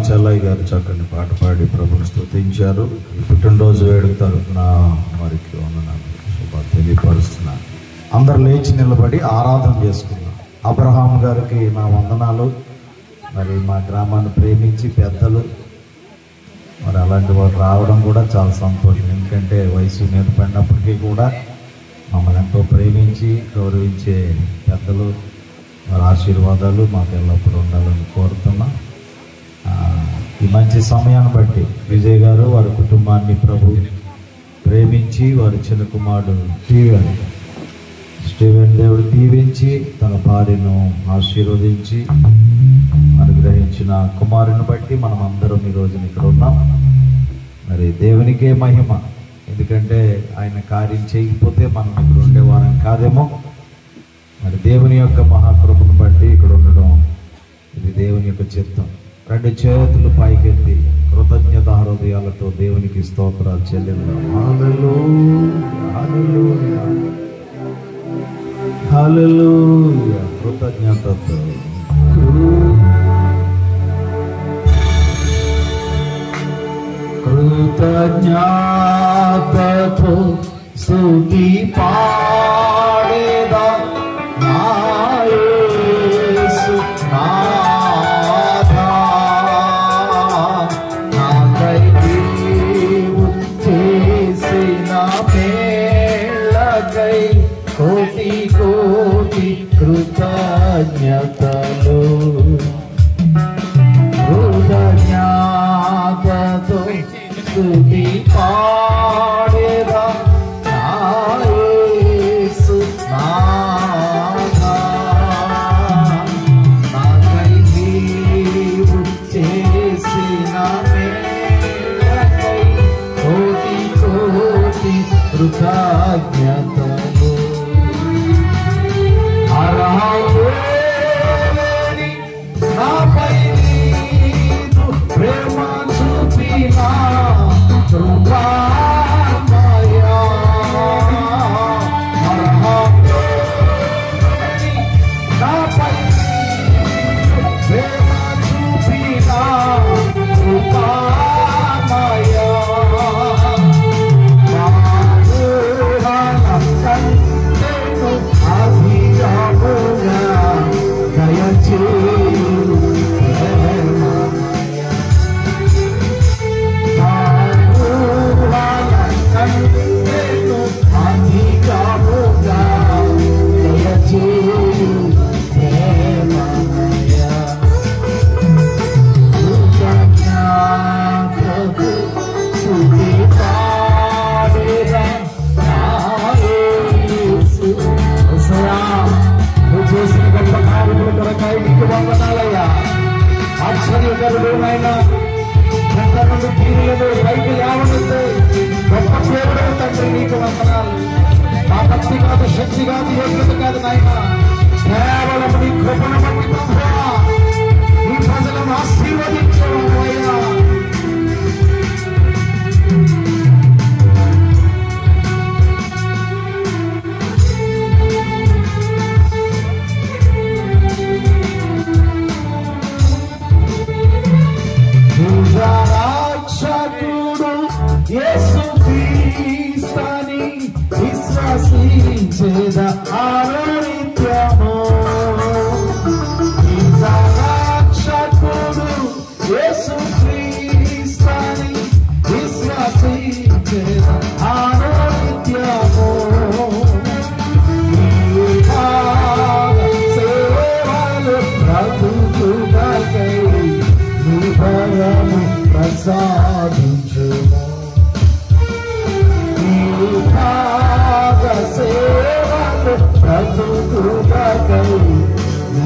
చెల్లయ్య గారు చక్కని పాట పాడి ప్రభుని స్తుతించారు. ఈ పుట్టినరోజు వేడుక తరపున వారికి వందనాలు తెలియపరుస్తున్నాను. అందరు లేచి నిలబడి ఆరాధన చేసుకున్నాం. అబ్రహాం గారికి నా వందనాలు. మరి మా గ్రామాన్ని ప్రేమించి పెద్దలు మరి అలాంటి వారు రావడం కూడా చాలా సంతోషం. ఎందుకంటే వయసు మీద పడినప్పటికీ కూడా మమ్మల్ని ఎంతో ప్రేమించి గౌరవించే పెద్దలు వారి ఆశీర్వాదాలు మాకు ఎల్లప్పుడూ ఉండాలని కోరుతున్నా. ఈ మంచి సమయాన్ని బట్టి విజయ్ గారు వారి కుటుంబాన్ని ప్రభు ప్రేమించి వారి చిన్న కుమారుడు స్టీవెన్ దేవుడు దీవించి తన భార్యను ఆశీర్వదించి అనుగ్రహించిన కుమారుని బట్టి మనం అందరం ఈ రోజున ఇక్కడ ఉన్నాం. మరి దేవునికే మహిమ. ఎందుకంటే ఆయన కార్యం చేయకపోతే మనం ఇక్కడ ఉండేవారం కాదేమో. మరి దేవుని యొక్క మహాకృపను బట్టి ఇక్కడ ఉండడం ఇది దేవుని యొక్క చిత్తం. రెండు చేతులు పైకెత్తి కృతజ్ఞత హృదయాలతో దేవునికి స్తోత్రాలు చెల్లిద్దాం. హల్లెలూయా, హల్లెలూయా, హల్లెలూయా. కృతజ్ఞతతో కృతజ్ఞతతో స్తుతి పాడేదా నా యేసు నాథా. నాకై నీవు చేసిన మేళ్ళకై కోటి కోటి కృతజ్ఞతలు. కృతజ్ఞతతో స్తుతి పాడేదా నా యేసు నాథా. నాకై నీవు చేసిన మేళ్ళకై కోటి కోటి కృతజ్ఞతలు. అర్హులేని నాపై నీవు ప్రేమ చూపిన కృపామయా. అర్హులేని నాపై నీవు ప్రేమ చూపిన కృపామయా. ఆశ్చర్యకరుడైన గొప్ప నుండి కీరులను పైకి లేవనెత్తే గొప్ప దేవుడు తండ్రి నీకు వందనాలు. మా భక్తి కాదు, శక్తి కాదు, యోగ్యత కాదు నాయన, కేవలం నీ కృపను బట్టి ప్రభువా నీ ప్రజలను ఆశీర్వదించడం అయ్యా. రక్షకుడు యేసుక్రీస్తుని విశ్వసించేద ఆరోనిత్యము. రక్షకుడు యేసుక్రీస్తుని విశ్వసించేద ఆరోనిత్యము. సేవలు బ్రతుకుటకై నిబరము ప్రసాదించుము. సేవలు బ్రతుకుటకై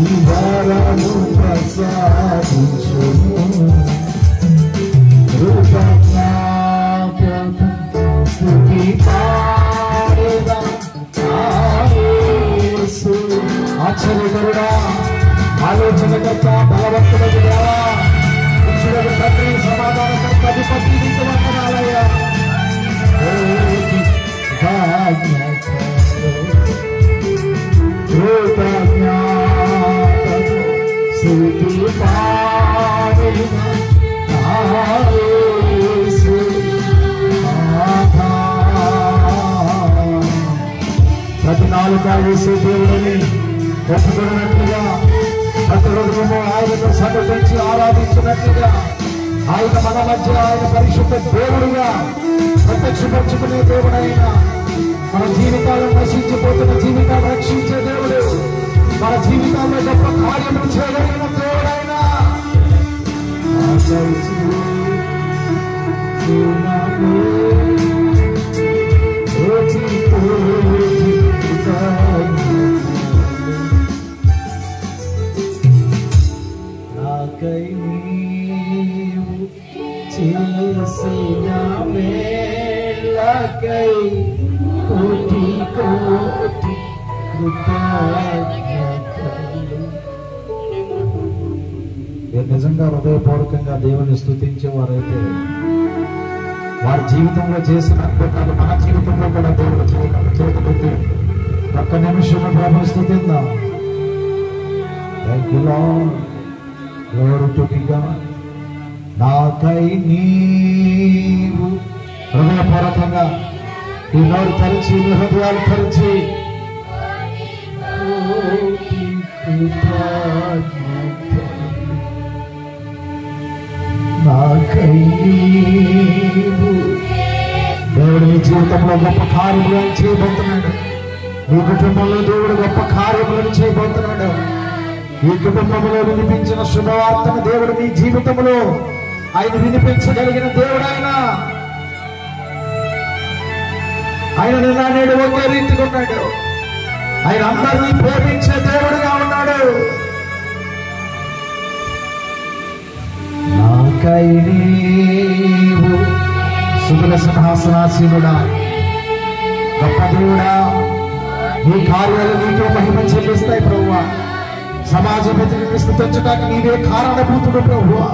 నిబరము ప్రసాదించుము. కృతజ్ఞతతో స్తుతి పాడేదా నా యేసు. ఆశ్చర్యకరుడా, ఆలోచనకర్త, బలవంతుడకు దేవా, ఇచ్చుడకు తండ్రి, సమాధానకర్త, అధిపతి నీకు వందనాలయ్యా. కృతజ్ఞతతో స్తుతి పాడేదా బాగా వేసే దేవుడిని ఒప్పుకున్నట్లుగా ప్రతి హృదయము ఆయనను సమర్పించి ఆరాధించినట్లుగా ఆయన మన మధ్య ఆయన పరిశుద్ధ దేవుడుగా ప్రత్యక్షపరుచుకునే దేవుడైన మన జీవితాలను నశించిపోతున్న జీవితాన్ని రక్షించే దేవుడు, మన జీవితాల్లో గొప్ప కార్యములు చేయగలిగిన దేవుడైన నాకై నీవు చేసిన మేలకై కోటి కోటి కృతజ్ఞతలు. నిజంగా హృదయపూర్వకంగా దేవుని స్తుతించేవారైతే వారి జీవితంలో చేసిన అద్భుతాలు మన జీవితంలో కూడా దేవుడు చేతులెత్తి ఒక్క నిమిషం ప్రభుని స్తుతిద్దాం. Thank you Lord, glory to God. నాకై నీవు హృదయపూర్వకంగా ఈ నోరు తెరిచి మీ హృదయాలు తెరిచి నాకై నీవు. దేవుడు మీ జీవితంలో గొప్ప కార్యములను చేయబోతున్నాడు. మీ కుటుంబంలో దేవుడు గొప్ప కార్యములను చేయబోతున్నాడు. ఈ కుటుంబంలో వినిపించిన శుభవార్తను దేవుడు మీ జీవితంలో ఆయన వినిపించగలిగిన దేవుడు. ఆయన నిన్న నేడు ఒకే రీతిగా ఉన్నాడు. ఆయన అందరినీ ప్రేమించే దేవుడుగా ఉన్నాడు. నాకై నీవు సుగుణ సింహాసనాసీనుడా, గొప్ప దేవుడా, నీ కార్యాలు నీకే మహిమ చెల్లిస్తాయి ప్రభువా. సమాజం ఎదురు స్థుతించడానికి నీవే కారణభూతుడు ప్రభువా.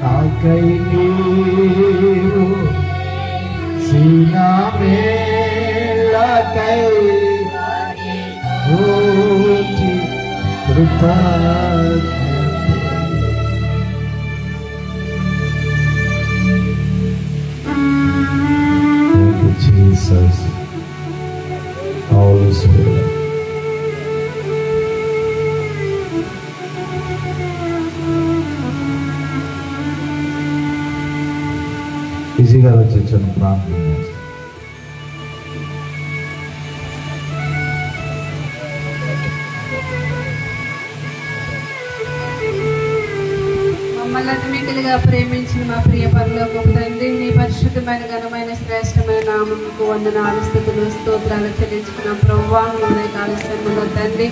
నాకై నీవు మేలకై కోటి కృతజ్ఞతలు. Thank you, Jesus. Holy Spirit. ఈజీగా వచ్చేసాను ప్రార్థన. మమ్మల్ని అతిమికలుగా ప్రేమించిన మా ప్రియ పరలోకపు తండ్రి, నీ పరిశుద్ధమైన ఘనమైన శ్రేష్టమైన నామముకు వందనాలు స్తుతులు స్తోత్రాలు చెల్లించుకున్నాం ప్రభువా. ఉదయకాల సమయంలో తండ్రి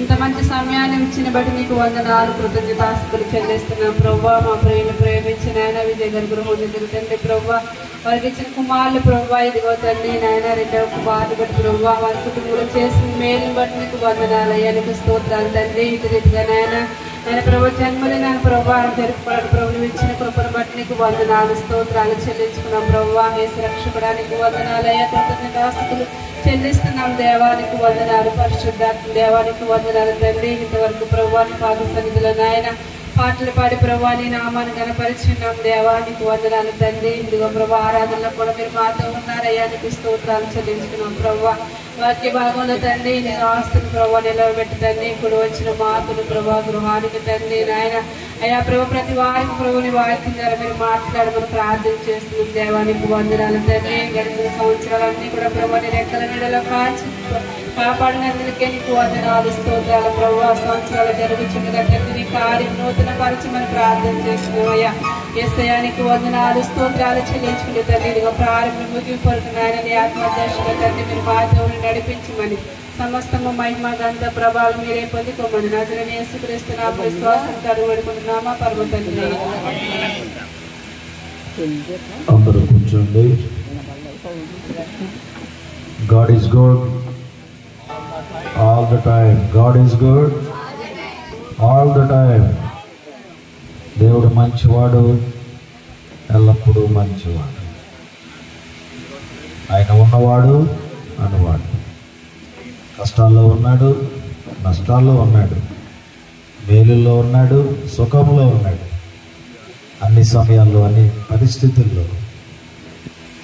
ఇంత మంచి సమయాన్ని ఇచ్చిన బట్టి నీకు వందనాలు కృతజ్ఞతాస్తుతులు చెల్లిస్తున్నాం ప్రభువా. మా ప్రియులు ప్రేమించిన ఆయన విజయ గారి గృహం దగ్గర తండ్రి ప్రభువా, వారికి ఇచ్చిన కుమారులు ప్రభువా, ఇదిగో తండ్రి నాయన రెండవ కుమారులు బట్టి ప్రభువా, వారి కుటుంబంలో చేసిన మేలుని బట్టి నీకు వందనాలు అయ్యా, నీకు స్తోత్రాలు తండ్రి. ఇటు రీతిగా నాయన ప్రభు జన్మదిన ప్రభు జరుపుకోవడానికి ప్రభుత్వం ఇచ్చిన కృపను బట్టి నీకు వందనాలు స్తోత్రాలు చెల్లించుకున్నాం ప్రభువా. వేసి రక్షపడానికి వందనాలు అయ్యా, కృతజ్ఞతాస్తుతులు చెల్లిస్తున్నాం దేవానికి వందనాలు. పరిశుద్ధాత్మ దేవానికి వందనాలు తండ్రి. ఇంతవరకు ప్రభువాని పాద సన్నిధిలో నాయన పాటలు పాడి ప్రభా నీ నామాన్ని కనపరిచున్నాం దేవానికి వందనాలు తండ్రి. ఇదిగో ప్రభా ఆరాధనలో కూడా మీరు మాతో ఉన్నారయ్యా, నీకు స్తోత్రాలు చెల్లించుకున్నాం ప్రభా. వాక్య భాగంలో తండ్రి నేను ఆస్తులు ప్రభా నిలవబెట్టి తండ్రి ఇప్పుడు వచ్చిన మాతలు ప్రభా గృహానికి తండ్రి నాయన అయ్యా ప్రభు ప్రతి వారికి ప్రభుని వాక్యం ద్వారా మీరు మాట్లాడమని ప్రార్థన చేస్తున్నాం దేవానికి వందనాలు తండ్రి. గడిచిన సంవత్సరాలన్నీ కూడా ప్రభా నీ రెక్కల నీడలో కాపాడినందుకే నీకు వందనాలు స్తోత్రాలు ప్రభు. సంవత్సరాలు జరుగుతుండగా తండ్రి నీ కార్యం నూతన పరచమని ప్రార్థన చేస్తున్నాం అయ్యా. యేసయ్యానికి వందనాలు స్తోత్రాలు చెల్లించుకుంటే తండ్రి ఇదిగో ప్రారంభం ముగింపు నాయన నీ ఆత్మదర్శక తండ్రి మీరు మాతో నడిపించమని సమస్తము మహిమ గంధ ప్రభావం మీరే పొందుకోమని నజరేయుడైన యేసుక్రీస్తు నామమున విశ్వాసంతో అడుగుపెడుతున్నామా పరమ తండ్రి. అందరూ కూర్చోండి. God is good all the time. God is good all the time. దేవుడు మంచివాడు, ఎల్లప్పుడూ మంచివాడు. ఆయన ఉన్నవాడు అనువాడు. కష్టాల్లో ఉన్నాడు, నష్టాల్లో ఉన్నాడు, మేలుల్లో ఉన్నాడు, సుఖంలో ఉన్నాడు. అన్ని సమయాల్లో అన్ని పరిస్థితుల్లో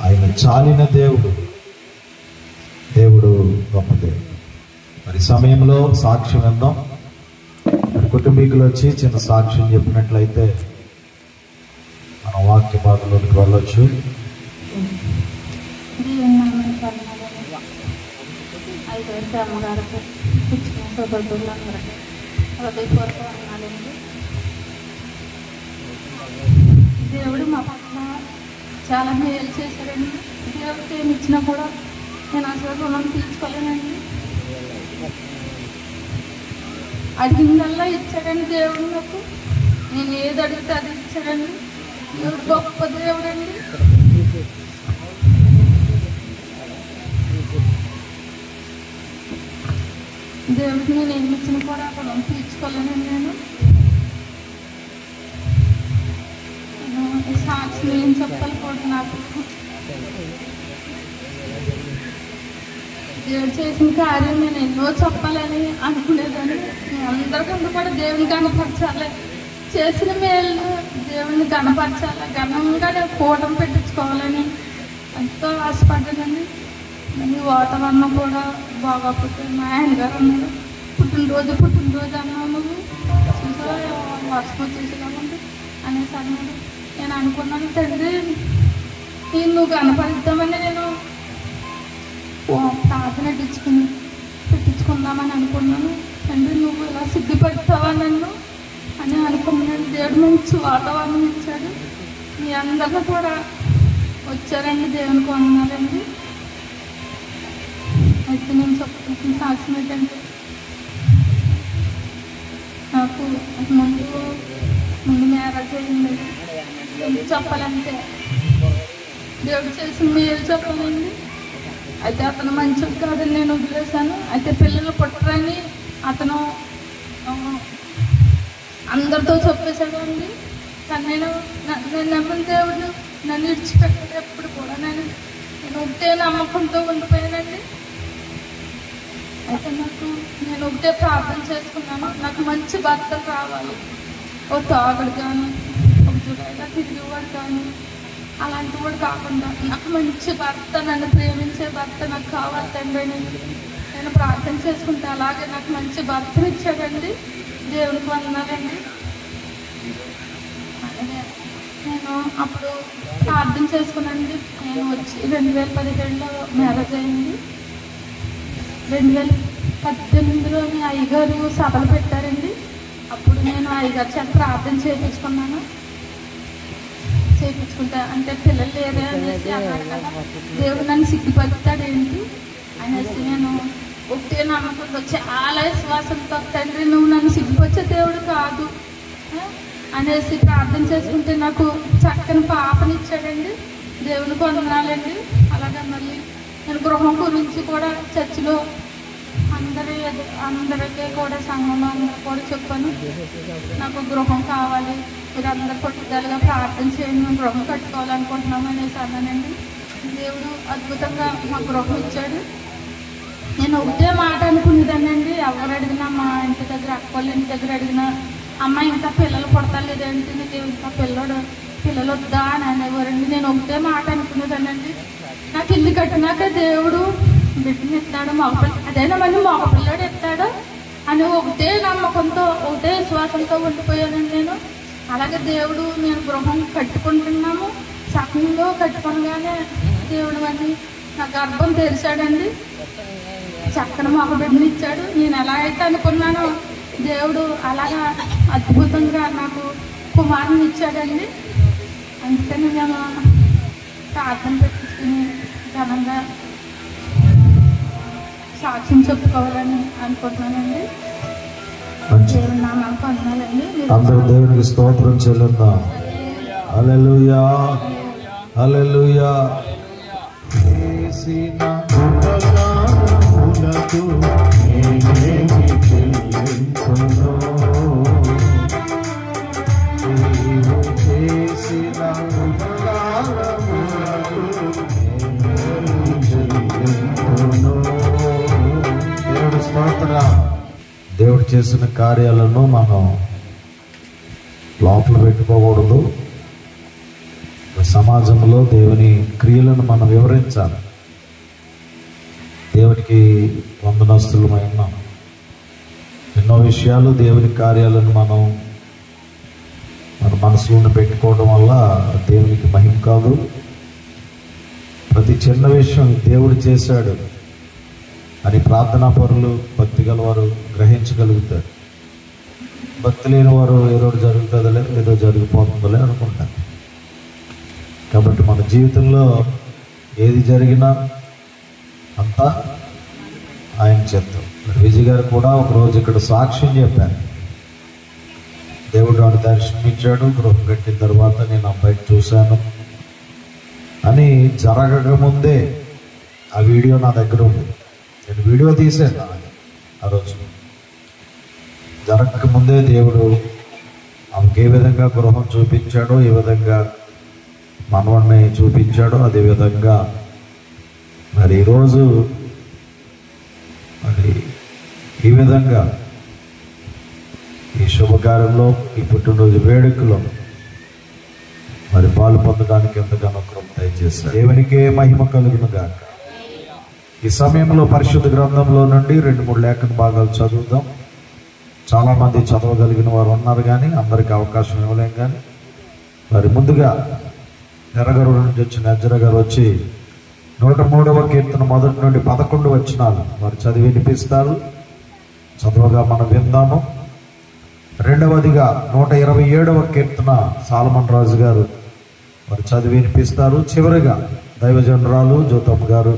ఆయన చాలిన దేవుడు. దేవుడు గొప్ప దేవుడు. సమయంలో సాక్ష్యం విందాం. కుటుంబీకులు వచ్చి చిన్న సాక్ష్యం చెప్పినట్లయితే మన వాక్య భాగంలోకి వెళ్ళొచ్చు. అమ్మగారికి ఇచ్చిన సోదరులందరికీ హృదయపూర్వక వందనాలండి. దేవుడు మా పట్ల చాలా మేలు చేశారండి. దేవుడికి ఏమి ఇచ్చినా కూడా నేను అసలు రుణం తీర్చుకోలేనండి. అడిగిందల్లా ఇచ్చాడండి దేవుడు నాకు. నేను ఏది అడిగితే అది ఇచ్చాడండి. దేవుడు గొప్ప దేవుడండి. దేవుడికి నేను ఏమి ఇచ్చినా కూడా రుణం తీర్చుకోలేనండి. నేను ఈ సాక్షి ఏం చెప్పాలి కూడా నాకు దేవుడు చేసిన కార్యం నేను ఎన్నో చెప్పాలని అనుకునేదాన్ని. అందరికంటే కూడా దేవుని కనపరచాలి, చేసిన మేలు దేవుని కనపరచాలి, ఘనంగా నేను కూటమి పెట్టించుకోవాలని ఎంతో ఆశపడ్డానండి. ఈ వాతావరణం కూడా బాగోకపోతే మా ఆయన గారు అన్నారు, పుట్టినరోజు అన్నావు నువ్వు చూసా వర్షం వచ్చేసేలాగుంది అనేసి అన్నాడు. నేను అనుకున్నాను, తండ్రి నేను నువ్వు కనపరుద్దామని నేను ప్రార్థన పెట్టించుకుందామని అనుకున్నాను. తండ్రి నువ్వు ఇలా సిగ్గుపడతావా నన్ను అని అనుకున్నాను. దేవుడు మంచి వాతావరణం ఇచ్చాడు. మీ అందరూ కూడా వచ్చారండి. దేవునికి వందనాలండి. అయితే నేను చెప్తున్న సాక్ష్యం ఏంటంటే, నాకు ముందు మ్యారేజ్ అయింది. చెప్పాలంటే దేవుడు చేసిన మేలు చెప్పాలండి. అయితే అతను మంచిది కాదని నేను వదిలేశాను. అయితే పిల్లలు పుట్టరని అతను అందరితో చెప్పేశాడు అండి. కానీ నేను నమ్మిన దేవుడు నన్ను ఇడిచిపెట్టాడు ఎప్పుడు కూడా. నేను ఒకటే నమ్మకంతో ఉండిపోయానండి. అయితే నేను ఒకటే ప్రార్థన చేసుకున్నాను, నాకు మంచి భర్త కావాలి. ఓ తాగుడు కానీ ఒక జులైలా తిరిగేవాడు కానీ అలాంటి వాడు కాకుండా నాకు మంచి భర్త, నన్ను ప్రేమించే భర్త నాకు కావాలి తండ్రి. నేను ప్రార్థన చేసుకుంటే అలాగే నాకు మంచి భర్తను ఇచ్చాడండి. దేవునికి వందనాలండి. నేను అప్పుడు ప్రార్థన చేసుకున్నానండి. నేను వచ్చి 2017లో మ్యారేజ్ అయింది. 2018లో మీ అయ్యగారు సభలు పెట్టారండి. అప్పుడు నేను అయ్యగారు చేత ప్రార్థన చేయించుకున్నాను. చేయించుకుంటా అంటే పిల్లలు లేరే అనేసి అన్నాడు కదా, దేవుడు నన్ను సిగ్గుపడతాడేంటి అనేసి నేను ఒకటే నమ్మకంతో చాలా విశ్వాసంతో, తండ్రి నువ్వు నన్ను సిగ్గుపరిచే దేవుడు కాదు అనేసి ప్రార్థన చేసుకుంటే నాకు చక్కని పాపనిచ్చాడండి. దేవునికి వందనాలండి. అలాగే మళ్ళీ నేను గృహం గురించి కూడా చర్చిలో అందరికీ కూడా సంఘంలో అందరూ కూడా చెప్పాను, నాకు గృహం కావాలి, మీరు అందరు పట్టుదలగా ప్రార్థన చేయండి, మేము గృహం కట్టుకోవాలనుకుంటున్నాము అనేసి అన్నానండి. దేవుడు అద్భుతంగా మా గృహం ఇచ్చాడు. నేను ఒకటే మాట అనుకునేదానండి, ఎవరు అడిగినా మా ఇంటి దగ్గర అక్కళ్ళ ఇంటి దగ్గర అడిగినా, అమ్మ ఇంకా పిల్లలు పుడతలేదేంటి, నీకు ఇంకా పిల్లలు వద్దా అని అనేవారండి. నేను ఒకటే మాట అనుకునేదానండి, నాకు ఇల్లు కట్టినాక దేవుడు బిడ్డని ఇస్తాడు, అదైనా మళ్ళీ మగ పిల్లడు ఇస్తాడు అని ఒకటే నమ్మకంతో ఒకటే విశ్వాసంతో ఉండిపోయానండి నేను. అలాగే దేవుడు నేను గృహం కట్టుకుంటున్నాము, సగంలో కట్టుకోగానే దేవుడు అని నా గర్భం తెరిచాడండి. చక్కని మగ బిడ్డని ఇచ్చాడు. నేను ఎలా అయితే అనుకున్నానో దేవుడు అలాగా అద్భుతంగా నాకు కుమారుని ఇచ్చాడండి. అందుకని నేను ప్రార్థన పెట్టించుకుని ఘనంగా సాక్ష్యం చెప్పుకోవాలని అనుకుంటున్నానండి. దేవుని నామానికి వందనాలండి. అందరూ దేవునికి స్తోత్రం చెల్లిద్దాం. హల్లెలూయా హల్లెలూయా. దేవుడు చేసిన కార్యాలను మనం లోపల పెట్టుకోకూడదు. సమాజంలో దేవుని క్రియలను మనం వివరించాలి. దేవునికి వందనస్తులమై ఉన్నాం. ఎన్నో విషయాలు దేవుని కార్యాలను మన మనసులో పెట్టుకోవడం వల్ల దేవునికి మహిమ కాదు. ప్రతి చిన్న విషయం దేవుడు చేశాడు అని ప్రార్థనా పరులు, భక్తి గలవారు గ్రహించగలుగుతారు. భక్తి లేని వారు ఏదో జరుగుతుందిలే, ఏదో జరిగిపోతుందిలే అనుకుంటారు. కాబట్టి మన జీవితంలో ఏది జరిగినా అంతా ఆయన చేద్దాం. విజయ్ గారు కూడా ఒకరోజు ఇక్కడ సాక్ష్యం చెప్పారు. దేవుడు వాడు దర్శనమిచ్చాడు, గృహం కట్టిన తర్వాత నేను అబ్బాయిని చూశాను అని జరగకముందే ఆ వీడియో నా దగ్గర ఉంది. నేను వీడియో తీసాను ఆ రోజు. జరగకముందే దేవుడు ఆమెకి ఏ విధంగా గృహం చూపించాడో, ఏ విధంగా మనవడిని చూపించాడో, అదేవిధంగా మరి ఈరోజు మరి ఈ విధంగా ఈ శుభకార్యంలో, ఈ పుట్టినరోజు వేడుకలో మరి పాలు పొందడానికి ఎంతగానో కృప దయచేశారు. దేవునికే మహిమ కలుగును గాక. ఈ సమయంలో పరిశుద్ధ గ్రంథంలో నుండి 2-3 లేఖన భాగాలు చదువుదాం. చాలామంది చదవగలిగిన వారు ఉన్నారు, కానీ అందరికీ అవకాశం ఇవ్వలేం. కానీ మరి ముందుగా ఎర్రగరు నుంచి వచ్చిన ఎజ్రా గారు వచ్చి 103వ కీర్తన మొదటి నుండి 11 వచనాలు వారు చదివి వినిపిస్తారు. చదవగా మనం విందాము. రెండవదిగా 127వ కీర్తన సాలమన్ రాజు గారు వారు చదివి వినిపిస్తారు. చివరిగా దైవజనరాలు జ్యోతమ్మ గారు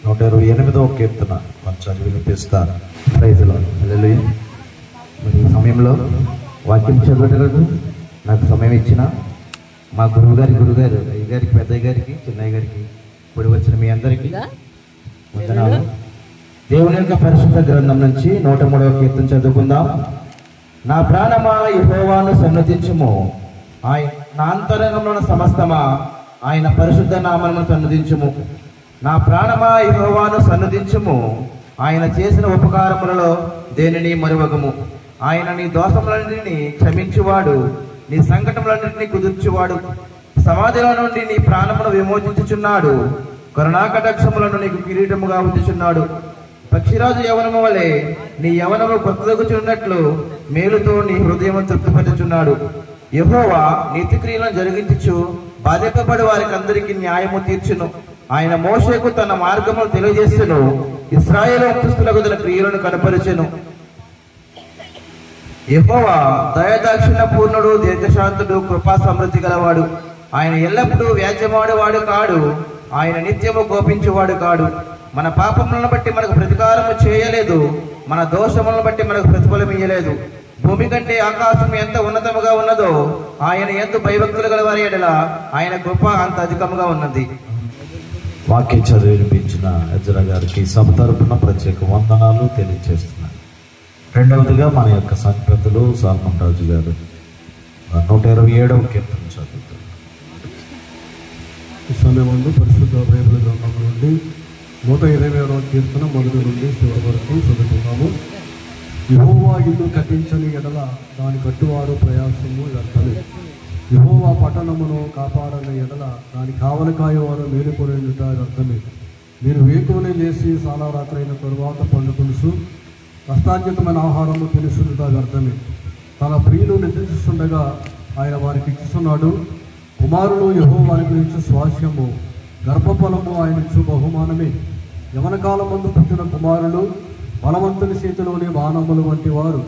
128వ కీర్తన వారు చదివి వినిపిస్తారు. ప్రైజ్లో హల్లెలూయా. మరి ఈ సమయంలో వాక్యం చదవటకు నాకు సమయం ఇచ్చిన మా గురువుగారు, అయ్య గారికి, పెద్దయ్య గారికి, చిన్నయ్య గారికి, ఇప్పుడు వచ్చిన మీ అందరికీ వందనాలు. దేవుని యొక్క పరిశుద్ధ గ్రంథం నుంచి 103వ కీర్తన చదువుకుందాం. నా ప్రాణమా యెహోవాను సన్నతించుము, నా అంతరంగంలో సమస్తమా ఆయన పరిశుద్ధ నామమును సన్నతించుము. నా ప్రాణమా యెహోవాను సన్నతించుము, ఆయన చేసిన ఉపకారములలో దేనిని మరువగము. ఆయన నీ దోషములన్నింటినీ క్షమించువాడు, నీ సంకటములన్నింటినీ కుదుర్చువాడు. సమాధిలో నుండి నీ ప్రాణమును విమోచించుచున్నాడు, కరుణాకటాక్షములను నీకు కిరీటముగా ఉంచుచున్నాడు. పక్షిరాజు యవనము వలె నీ యవనము కొత్తదగుచున్నట్లు మేలుతో నీ హృదయము తృప్తిపరచుచున్నాడు. యెహోవా నీతి క్రియలను జరిగించుచు బాధింపబడి వారికి అందరికీ న్యాయము తీర్చును. ఆయన మోషేకు తన మార్గమును తెలియజేస్తును, ఇశ్రాయేలు వంశస్థులకు తన క్రియలను కనపరచెను. యెహోవా దయాదాక్షిణ్య పూర్ణుడు, దీర్ఘశాంతుడు, కృపా సమృద్ధి గలవాడు. ఆయన ఎల్లప్పుడూ వ్యాజ్యమాడువాడు కాడు, ఆయన నిత్యము కోపించువాడు కాడు. మన పాపములను బట్టి మనకు ప్రతికారము చేయలేదు, మన దోషములను బట్టి మనకు ప్రతిఫలం ఇయ్యలేదు. భూమి కంటే ఆకాశం ఎంత ఉన్నతముగా ఉన్నదో ఆయన యందు భయభక్తులు గల వారి ఎడల ఆయన కృప అంత అధికముగా ఉన్నది. వాక్యం చదివి వినిపించిన ఎజ్రా గారికి సభ తరపున ప్రత్యేక వందనాలు తెలియజేస్తున్నాను. రెండవదిగా మన యొక్క సంఘపెద్దలు సాల్మన్ రాజు గారు 127వ కీర్తన చదువుతారు. ఈ సమయంలో పరిశుద్ధ బైబిల్ గ్రంథం నుండి 127వ కీర్తన మొదటి నుండి చివరి వరకు చదువుతున్నాము. యెహోవా ఇల్లు కట్టించని ఎడల దాని కట్టువారు ప్రయాసము వ్యర్థమే. యెహోవా పట్టణమును కాపాడని ఎడల దాని కావలి కాయవారు మేలుకొనేట వ్యర్థమే. మీరు వేకువనే లేచి చాలా రాత్రైన తరువాత పండు పులుసు కష్టార్జితమైన ఆహారము తెలుసుట వ్యర్థమే. తన ప్రియులు నిద్రిస్తుండగా ఆయన వారికి ఇస్తున్నాడు. కుమారులు యెహోవాని గురించి స్వాస్యము, గర్భఫలము ఆయన ఇచ్చు బహుమానమే. యవన కాలమందు పుట్టిన కుమారులు బలవంతుని చేతిలోని బాణములు వంటి వారు.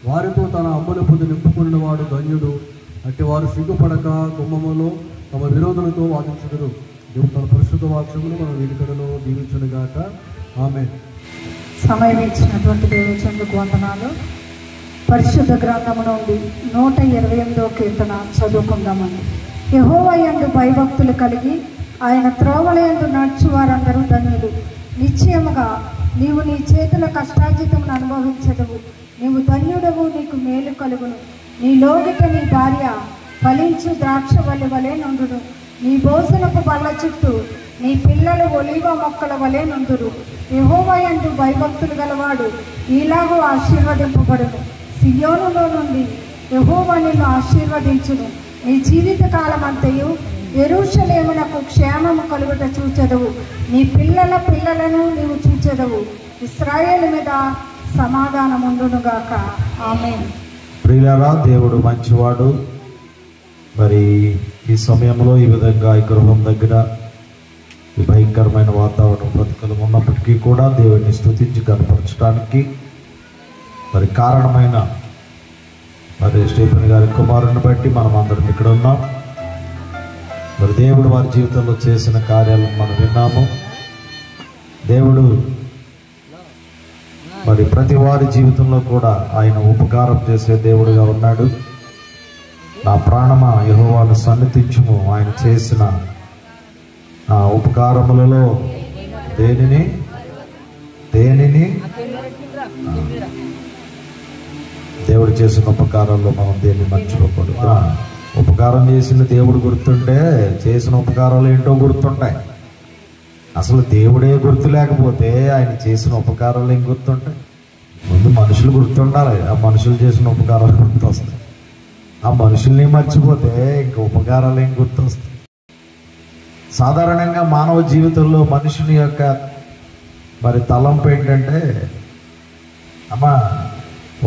వారితో తన అమ్ములు పొంది నింపుకున్న వాడు ధన్యుడు. అట్టి వారు సిగ్గుపడక గుమ్మములో తమ విరోధులతో వాదించుదురు. దేవుడు తన పరిశుద్ధ వాక్యమును మన వీడికడలో దీవించునుగాక. ఆమేన్. సమయం ఇచ్చినటువంటి దేవునికి వందనాలు. పరిశుద్ధ గ్రంథము నుండి 128వ కీర్తన చదువుకుందామని. యెహోవా యందు భయభక్తులు కలిగి ఆయన త్రోవల యందు నడుచు వారందరూ ధన్యులు. నిశ్చయముగా నీవు నీ చేతుల కష్టార్జితమును అనుభవించదవు. నీవు ధన్యుడవు, నీకు మేలు కలుగును. నీ లోగిట నీ భార్య ఫలించు ద్రాక్ష వల్లి వలె నుండును. నీ భోజనపు బల్ల చుట్టూ నీ పిల్లలు ఒలీవ మొక్కల వలె నుండురు. యెహోవా యందు భయభక్తులు గలవాడు ఈలాగూ ఆశీర్వదింపబడును. సియోనులో నుండి యెహోవా నిన్ను ఆశీర్వదించును. నీ జీవిత కాలమంతయు యెరూషలేమునకు క్షేమము కలుగుట చూచెదవు. నీ పిల్లల పిల్లలను నీవు చూచెదవు. ఇశ్రాయేలు మీద సమాధానం ఉండునుగాక. ఆమేన్. ప్రియులారా, దేవుడు మంచివాడు. మరి ఈ సమయంలో ఈ విధంగా ఈ గృహం దగ్గర ఈ భయంకరమైన వాతావరణం ప్రతికూలం ఉన్నప్పటికీ కూడా దేవుడిని స్తుతించి కనపరచడానికి మరి కారణమైన మరి స్టీఫెన్ గారి కుమారుని బట్టి మనం అందరం ఇక్కడ ఉన్నాం. మరి దేవుడు వారి జీవితంలో చేసిన కార్యాలను మనం విన్నాము. దేవుడు మరి ప్రతి వారి జీవితంలో కూడా ఆయన ఉపకారం చేసే దేవుడుగా ఉన్నాడు. నా ప్రాణమా యెహోవాను సన్నిధించుము, ఆయన చేసిన ఆ ఉపకారములలో దేనిని దేవుడు చేసిన ఉపకారాల్లో మనం దేన్ని మర్చిపోకూడదు. ఉపకారం చేసిన దేవుడు గుర్తుంటే చేసిన ఉపకారాలు ఏంటో గుర్తుంటాయి. అసలు దేవుడే గుర్తు లేకపోతే ఆయన చేసిన ఉపకారాలు ఏం గుర్తుంటాయి? ముందు మనుషులు గుర్తుండాలి, ఆ మనుషులు చేసిన ఉపకారాలు గుర్తొస్తాయి. ఆ మనుషుల్ని మర్చిపోతే ఇంక ఉపకారాలు ఏం గుర్తొస్తాయి? సాధారణంగా మానవ జీవితంలో మనుషుని యొక్క మరి తలంపు ఏంటంటే, అమ్మా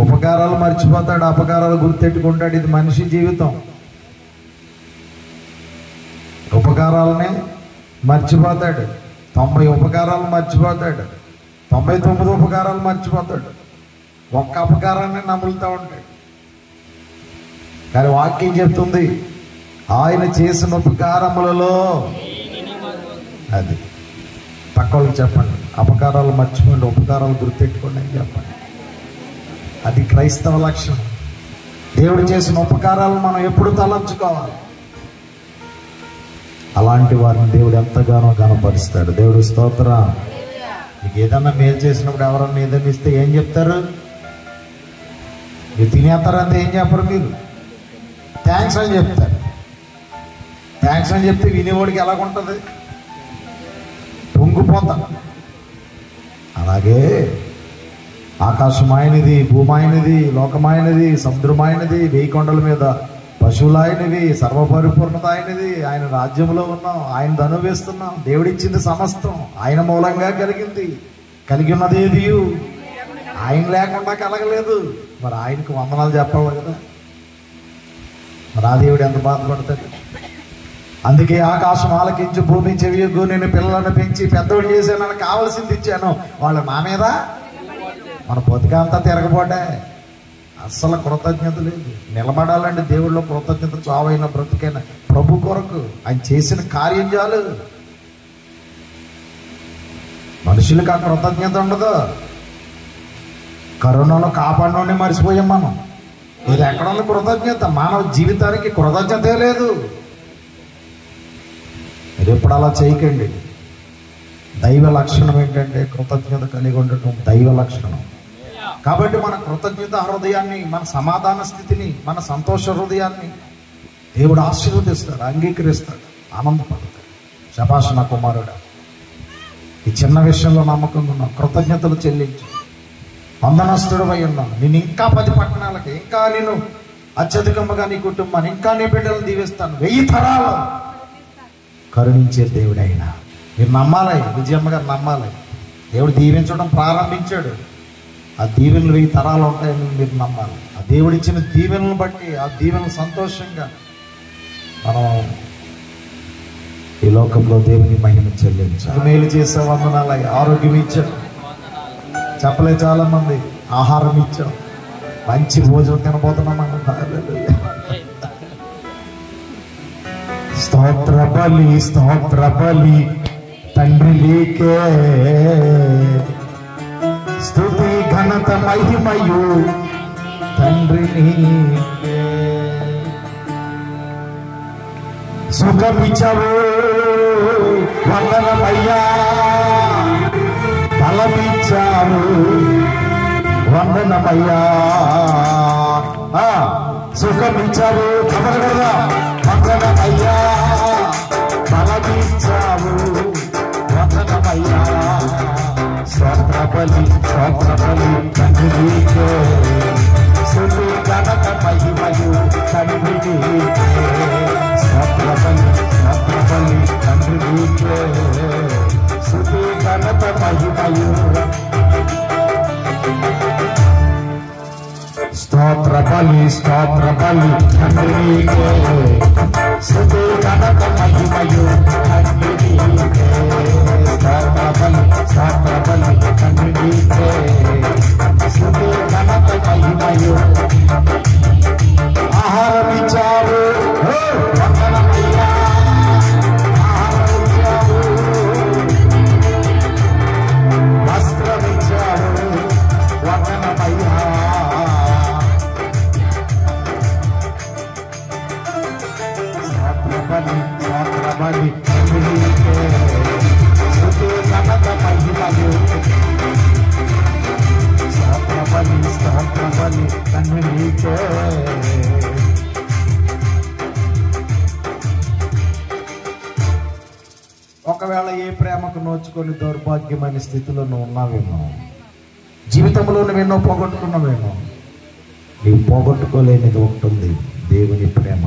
ఉపకారాలు మర్చిపోతాడు, అపకారాలు గుర్తెట్టుకుంటాడు. ఇది మనిషి జీవితం. ఉపకారాలనే మర్చిపోతాడు, 90 ఉపకారాలు మర్చిపోతాడు, 99 ఉపకారాలు మర్చిపోతాడు, ఒక్క అపకారాన్ని నములుతూ ఉంటాడు. కానీ వాక్యం చెప్తుంది ఆయన చేసిన ఉపకారములలో, అది పక్కవాళ్ళకి చెప్పండి, అపకారాలు మర్చిపోండి, ఉపకారాలు గుర్తెట్టుకోండి అని చెప్పండి. అది క్రైస్తవ లక్షణం. దేవుడు చేసిన ఉపకారాలను మనం ఎప్పుడు తలంచుకోవాలి. అలాంటి వారిని దేవుడు ఎంతగానో గణపరుస్తాడు. దేవుడు స్తోత్రం. మీకు ఏదన్నా మేలు చేసినప్పుడు ఎవరన్నా ఏదైనా ఇస్తే ఏం చెప్తారు? మీరు తినేస్తారంటే ఏం చెప్పరు, మీరు థ్యాంక్స్ అని చెప్తారు. థ్యాంక్స్ అని చెప్తే వినేవాడికి ఎలాగుంటుంది? పొంగిపోతాం. అలాగే ఆకాశం ఆయనది, భూమి ఆయనది, లోకమైనది, సముద్రమైనది, 1000 కొండల మీద పశువులు ఆయనవి, సర్వపరిపూర్ణత ఆయనది. ఆయన రాజ్యంలో ఉన్నాం, ఆయన అనుభవిస్తున్నాం. దేవుడిచ్చింది సమస్తం ఆయన మూలంగా కలిగింది. కలిగి ఉన్నది ఏది ఆయన లేకుండా కలగలేదు. మరి ఆయనకు వందనాలు చెప్పాలి కదా. మరి ఆ దేవుడు ఎంత బాధపడతాడు? అందుకే ఆకాశం ఆలకించి భూమి చెవియొగ్గు, నేను పిల్లలను పెంచి పెద్దోడు చేశాను, కావాల్సింది ఇచ్చాను. వాళ్ళు నా మీద మన బతుకంతా తిరగబోటే. అస్సలు కృతజ్ఞత లేదు. నిలబడాలంటే దేవుడిలో కృతజ్ఞత చావైన బ్రతుకైన ప్రభు కొరకు ఆయన చేసిన కార్యం చాలు. మనుషులకు ఆ కృతజ్ఞత ఉండదు. కరోనాలో కాపాడినోడిని మర్చిపోయాం మనం. ఇది ఎక్కడ ఉంది కృతజ్ఞత? మానవ జీవితానికి కృతజ్ఞతే లేదు. మీరు ఎప్పుడు అలా చేయకండి. దైవ లక్షణం ఏంటంటే కృతజ్ఞత కలిగి ఉండటం దైవ లక్షణం. కాబట్టి మన కృతజ్ఞత హృదయాన్ని, మన సమాధాన స్థితిని, మన సంతోష హృదయాన్ని దేవుడు ఆశీర్వదిస్తాడు, అంగీకరిస్తాడు, ఆనందపడతాడు. శభాష్ నా కుమారుడా, ఈ చిన్న విషయంలో నమ్మకంగా ఉన్నావు, కృతజ్ఞతలు చెల్లించు, వందనస్తుడు అయి ఉన్నావు. నేను ఇంకా 10 పట్టణాలకి, ఇంకా నేను అత్యధికంగా నీ కుటుంబాన్ని, ఇంకా నీ బిడ్డలను దీవిస్తాను, 1000 తరాలు కరుణించే దేవుడైనా. మీరు నమ్మాలి, విజయమ్మ గారు నమ్మాలి. దేవుడు దీవించడం ప్రారంభించాడు. ఆ దీవెనలు 1000 తరాలు ఉంటాయని మీరు నమ్మాలి. ఆ దేవుడిచ్చిన దీవెనలను బట్టి, ఆ దీవెనలు సంతోషంగా మనం ఈ లోకంలో దేవుని మహిమ చెల్లించాలి. మేలు చేసే వందనాలు. ఆరోగ్యం ఇచ్చాం, చెప్పలే చాలా మంది. ఆహారం ఇచ్చాం, మంచి భోజనం తినబోతున్నాం అనుకుంటా. స్తోత్ర బలి, స్తోత్ర బలి తండ్రి నీకే, స్తుతి ఘనత మహిమయు తండ్రి నీకే. సుఖమిచ్చవు వందనమయ్యా, బలమిచ్చావు వందనమయ్యా. సుఖమిచ్చావు కబరగదా, వందనమయ్యా, బలమిచ్చావు వందనమయ్యా. స్తోత్రబలి, స్తోత్రబలి తండ్రి నీకే, స్తుతి ఘనత మహిమయు తండ్రి నీకే. స్తోత్రబలి, స్తోత్రబలి తండ్రి నీకే, స్తుతి ఘనత మహిమయు బలి స్తోత్ర బలి తండ్రి నీకే స్తుతి ఘనత మహిమయు తండ్రి నీకే స్తోత్ర బలి తండ్రి నీకే స్తుతి ఘనత మహిమయు ఆహారం ఇచ్చావు వందనమయ్యా ఆహారం ఇచ్చావు వస్త్రం ఇచ్చావు వందనమయ్యా బలి తండ్రికే స్తుతి ఘనత మహిమయు స్తోత్ర బలి తండ్రికే. ఒకవేళ ఏ ప్రేమకు నోచుకొని దౌర్భాగ్యమైన స్థితిలో నువ్వు ఉన్నావేమో, జీవితంలో నువ్వెన్నో పోగొట్టుకున్నావేమో, నీవు పోగొట్టుకోలేనిది ఒకటి ఉంది, దేవుని ప్రేమ.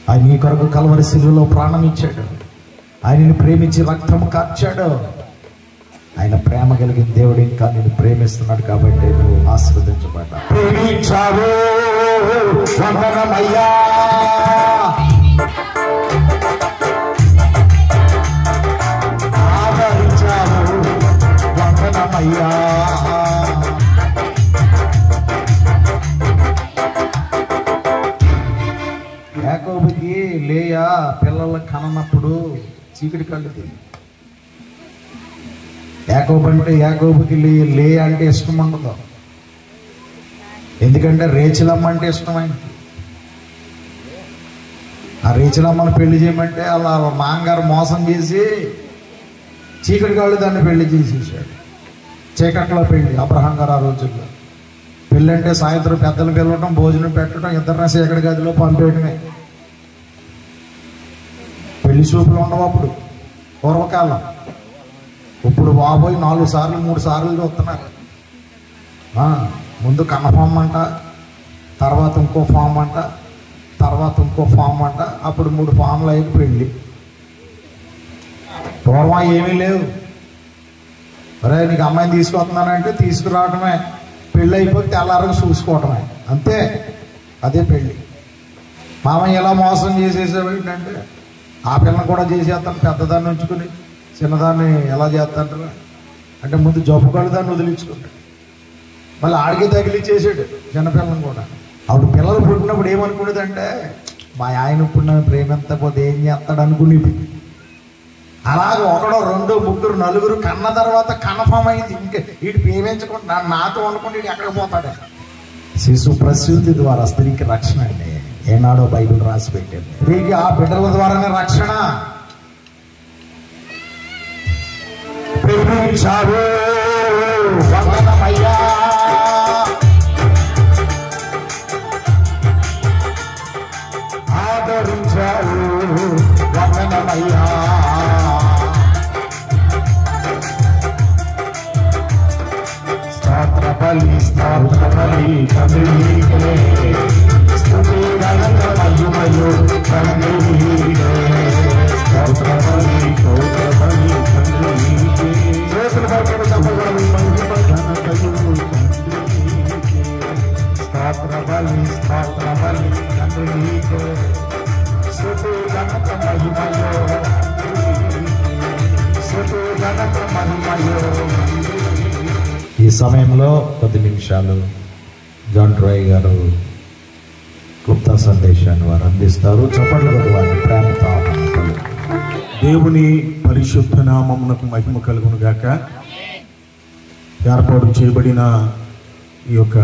ఆయన నీ కొరకు కల్వరి శిలువలో ప్రాణం ఇచ్చాడు, ఆయనని ప్రేమించి రక్తము కార్చాడు. ఆయన ప్రేమ కలిగిన దేవుడు ఇంకా నేను ప్రేమిస్తున్నాడు కాబట్టి నువ్వు ఆశీర్వదించబడ్డా. ప్రేమించావు వందనమయ్యా ఆదరించావు వందనమయ్యా యాకోబుకి లేయా పిల్లల కననప్పుడు చీకటి కళ్ళుది. యాకోబుకి లే అంటే ఇష్టం ఉండదు, ఎందుకంటే రేచిలమ్మ అంటే ఇష్టం ఆయనకి. ఆ రేచిలమ్మను పెళ్లి చేయమంటే అలా మాంగారు మోసం చేసి చీకటి కాళ్ళు దాన్ని పెళ్లి చేసేసాడు. చీకట్లో పెళ్లి అబ్రహాం గారు ఆ రోజుల్లో. పెళ్ళి అంటే సాయంత్రం పెద్దలు పిలవటం, భోజనం పెట్టడం, ఇద్దరిని చీకటి గదిలో పంపేయడమే. పెళ్లి చూపులు ఉండవు అప్పుడు, పూర్వకాలం. ఇప్పుడు బాబోయ్ 4 సార్లు 3 సార్లు చూస్తున్నారు. ముందు కన్నఫామ్ అంట, తర్వాత ఇంకో ఫామ్ అంట, తర్వాత ఇంకో ఫామ్ అంట, అప్పుడు 3 ఫామ్లు అయ్యి పెళ్ళి. పూర్వం ఏమీ లేవు. అరే నీకు అమ్మాయిని తీసుకొస్తున్నానంటే తీసుకురావడమే, పెళ్ళి అయిపోతే తెల్లారకు చూసుకోవటమే, అంతే. అదే పెళ్ళి. మామయ్య ఎలా మోసం చేసేసావు ఏంటంటే ఆ పిల్లని కూడా చేసేస్తాను, పెద్దదాన్ని ఉంచుకుని చిన్నదాన్ని ఎలా చేస్తాంటారా అంటే ముందు జబ్బుకాళ్ళు దాన్ని వదిలించుకుంటాడు, మళ్ళీ ఆడికి తగిలిచ్చేసాడు చిన్నపిల్లని కూడా. ఆవిడ పిల్లలు పుట్టినప్పుడు ఏమనుకునేదంటే మా ఆయన ఇప్పుడు నన్ను ప్రేమించకపోతే ఏం చేస్తాడు అనుకునేది. అలాగే 1, 2, 3, 4 కన్న తర్వాత కన్ఫర్మ్ అయింది, ఇంకా వీడు ప్రేమించకుండా నాతో అనుకుంటే వీడు ఎక్కడికి పోతాడు. శిశు ప్రసూతి ద్వారా స్త్రీకి రక్షణ అండి, ఏనాడో బైబిల్ రాసి పెట్టాడు. స్త్రీకి ఆ బిడ్డల ద్వారానే రక్షణ. ప్రేమించావు వందనమయ్యా ఆదరించావు వందనమయ్యా స్తోత్ర బలి తండ్రి నీకే స్తుతి ఘనత మహిమయు తండ్రి నీకే స్తోత్ర బలి తండ్రి నీకే. చేతులు పట్టుకుని చెప్పగలరు మహిమ ఘనతయు తండ్రి నీకే స్తోత్ర బలి తండ్రి నీకే స్తుతి ఘనత మహిమయు స్తుతి ఘనత మహిమయు. ఈ సమయంలో కొద్ది నిమిషాలు జాన్ ట్రోయ్ గారు గుప్తా సందేశాన్ని వారు అందిస్తారు. చప్పట్లు కొద్ది వారిని ప్రేమతో. దేవుని పరిశుద్ధ నామమునకు మహిమ కలుగును గాక. ఏర్పాటు చేయబడిన ఈ యొక్క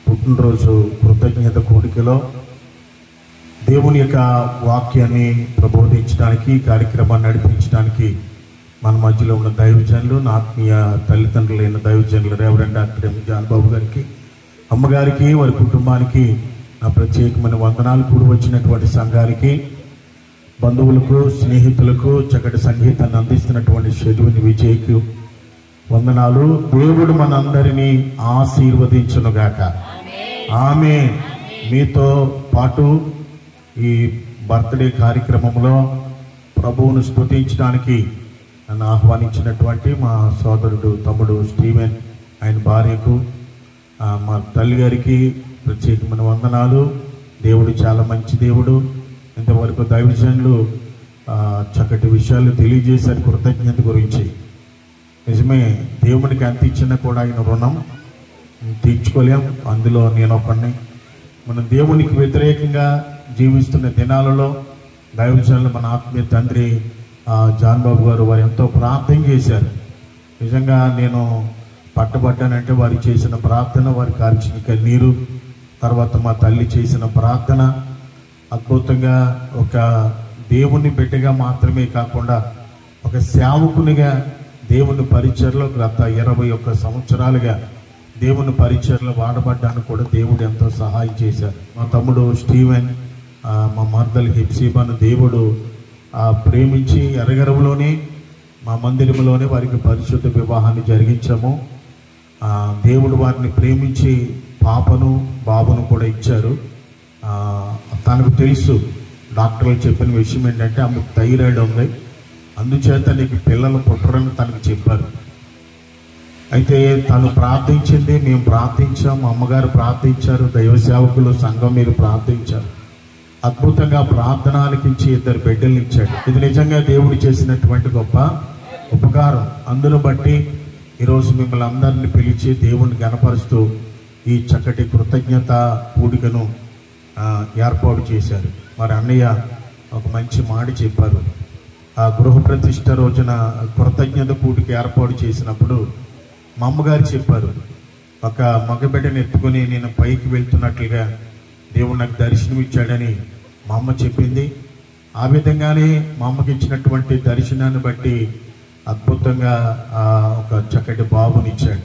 పుట్టినరోజు కృతజ్ఞత కూడికలో దేవుని యొక్క వాక్యాన్ని ప్రబోధించడానికి, కార్యక్రమాన్ని నడిపించడానికి మన మధ్యలో ఉన్న దైవజనులు, నా ఆత్మీయ తల్లిదండ్రులైన దైవజనులు రెవరెండ్ డాక్టర్ ఎం జాన్ బాబు గారికి, అమ్మగారికి, వారి కుటుంబానికి నా ప్రత్యేకమైన వందనాలు. కూడి వచ్చినటువంటి సంఘానికి, బంధువులకు, స్నేహితులకు, చక్కటి సంగీతాన్ని అందిస్తున్నటువంటి షెడ్యూని విజయ్కు వందనాలు. దేవుడు మనందరినీ ఆశీర్వదించునుగాక. ఆమె మీతో పాటు ఈ బర్త్డే కార్యక్రమంలో ప్రభువును స్తుతించడానికి నన్ను ఆహ్వానించినటువంటి మా సోదరుడు తమ్ముడు స్టీవెన్, ఆయన భార్యకు, మా తల్లి గారికి, ప్రత్యేకమైన వందనాలు. దేవుడు చాలా మంచి దేవుడు. ఇంతవరకు దైవజనులు చక్కటి విషయాలు తెలియజేశారు కృతజ్ఞత గురించి. నిజమే, దేవునికి ఎంత ఇచ్చినా కూడా ఆయన రుణం తీర్చుకోలేం. అందులో నేను ఒకడిని. మనం దేవునికి వ్యతిరేకంగా జీవిస్తున్న దినాలలో దైవజనులు మన ఆత్మీయ తండ్రి జాన్ బాబు గారు వారు ఎంతో ప్రార్థన చేశారు. నిజంగా నేను పట్టబడ్డానంటే వారు చేసిన ప్రార్థన, వారి కార్చిన కన్నీరు, తర్వాత మా తల్లి చేసిన ప్రార్థన అద్భుతంగా ఒక దేవుని బిడ్డగా మాత్రమే కాకుండా ఒక సేవకునిగా దేవుని పరిచర్లో గత 21 సంవత్సరాలుగా దేవుని పరిచర్లో వాడబడ్డానికి కూడా దేవుడు ఎంతో సహాయం చేశారు. మా తమ్ముడు స్టీవెన్, మా మర్దలు హెప్సీబాను దేవుడు ప్రేమించి ఎరగరవులోనే మా మందిరంలోనే వారికి పరిశుద్ధ వివాహాన్ని జరిగించాము. దేవుడు వారిని ప్రేమించి పాపను బాబును కూడా ఇచ్చారు. తనకు తెలుసు, డాక్టర్లు చెప్పిన విషయం ఏంటంటే ఆమెకు థైరాయిడ్ ఉంది, అందుచేత నీకు పిల్లలు పుట్టరని తనకు చెప్పారు. అయితే తను ప్రార్థించింది, మేము ప్రార్థించాం, మా అమ్మగారు ప్రార్థించారు, దైవ సేవకులు సంఘం మీరు ప్రార్థించారు. అద్భుతంగా ప్రార్థన ఆలకించి 2 బిడ్డల్ని ఇచ్చాడు. ఇది నిజంగా దేవుడు చేసినటువంటి గొప్ప ఉపకారం. అందును బట్టి ఈరోజు మిమ్మల్ని అందరినీ పిలిచి దేవుని గణపరుస్తూ ఈ చక్కటి కృతజ్ఞత కూడికను ఏర్పాటు చేశారు. మరి అన్నయ్య ఒక మంచి మాట చెప్పారు. ఆ గృహ ప్రతిష్ట రోజున కృతజ్ఞత కూడిక ఏర్పాటు చేసినప్పుడు మా అమ్మగారు చెప్పారు, ఒక మగబిడ్డను ఎత్తుకొని నేను పైకి వెళ్తున్నట్లుగా దేవుడు నాకు దర్శనం ఇచ్చాడని మా అమ్మ చెప్పింది. ఆ విధంగానే మా అమ్మకి ఇచ్చినటువంటి దర్శనాన్ని బట్టి అద్భుతంగా ఒక చక్కటి బాబునిచ్చాడు.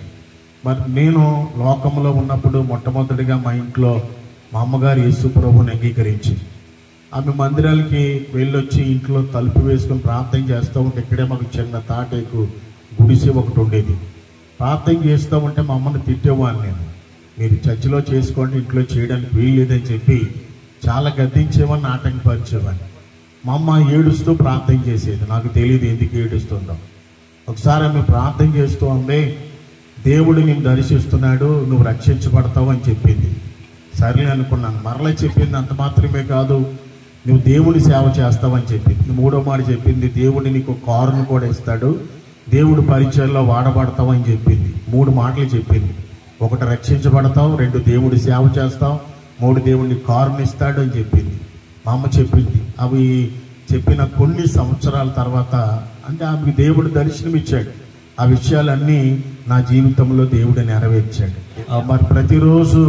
మరి నేను లోకంలో ఉన్నప్పుడు మొట్టమొదటిగా మా ఇంట్లో మా అమ్మగారు యేసు ప్రభువుని అంగీకరించి ఆమె మందిరాలకి వెళ్ళొచ్చి ఇంట్లో తలుపు వేసుకొని ప్రార్థన చేస్తూ ఉంటే ఇక్కడే మాకు చిన్న తాటేకు గుడిసె ఒకటి ఉండేది. ప్రార్థన చేస్తూ ఉంటే మా అమ్మని తిట్టేవాడిని నేను, మీరు చర్చిలో చేసుకోండి, ఇంట్లో చేయడానికి వీల్లేదని చెప్పి చాలా గద్దించేవాడిని, ఆటంకపరిచేవాడిని. మా అమ్మ ఏడుస్తూ ప్రార్థన చేసేది. నాకు తెలియదు ఎందుకు ఏడుస్తుందో. ఒకసారి ఆమె ప్రార్థన చేస్తూ ఉంది, దేవుడు నేను దర్శిస్తున్నాడు, నువ్వు రక్షించబడతావు అని చెప్పింది. సరే అనుకున్నాను. మరలా చెప్పింది అంత మాత్రమే కాదు, నువ్వు దేవుని సేవ చేస్తావని చెప్పింది. 3వ మాట చెప్పింది, దేవుడు నీకు కారును కూడా ఇస్తాడు, దేవుడు పరిచయంలో వాడబడతావు అని చెప్పింది. 3 మాటలు చెప్పింది. 1 రక్షించబడతావు, 2 దేవుడి సేవ చేస్తావు, 3 దేవుడిని కారుని ఇస్తాడు అని చెప్పింది. మా అమ్మ చెప్పింది. అవి చెప్పిన కొన్ని సంవత్సరాల తర్వాత అంటే ఆమెకు దేవుడు దర్శనం ఇచ్చాడు. ఆ విషయాలన్నీ నా జీవితంలో దేవుడు నెరవేర్చాడు. మరి ప్రతిరోజు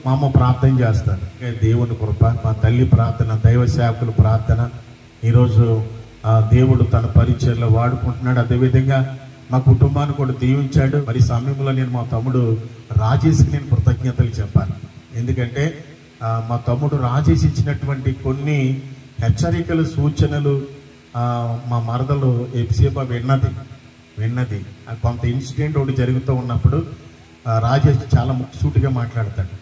మా అమ్మ ప్రార్థన చేస్తారు. దేవుని కృప, మా తల్లి ప్రార్థన, దైవ సేవకుల ప్రార్థన ఈరోజు దేవుడు తన పరిచయంలో వాడుకుంటున్నాడు. అదేవిధంగా మా కుటుంబాన్ని కూడా దీవించాడు. మరి సమయంలో నేను మా తమ్ముడు రాజేష్కి నేను కృతజ్ఞతలు చెప్పాను. ఎందుకంటే మా తమ్ముడు రాజేష్ ఇచ్చినటువంటి కొన్ని హెచ్చరికలు, సూచనలు మా మరదలు ఎఫ్సీబా విన్నది. కొంత ఇన్సిడెంట్ ఒకటి జరుగుతూ ఉన్నప్పుడు రాజేష్ చాలా ముక్కుసూటిగా మాట్లాడతాడు,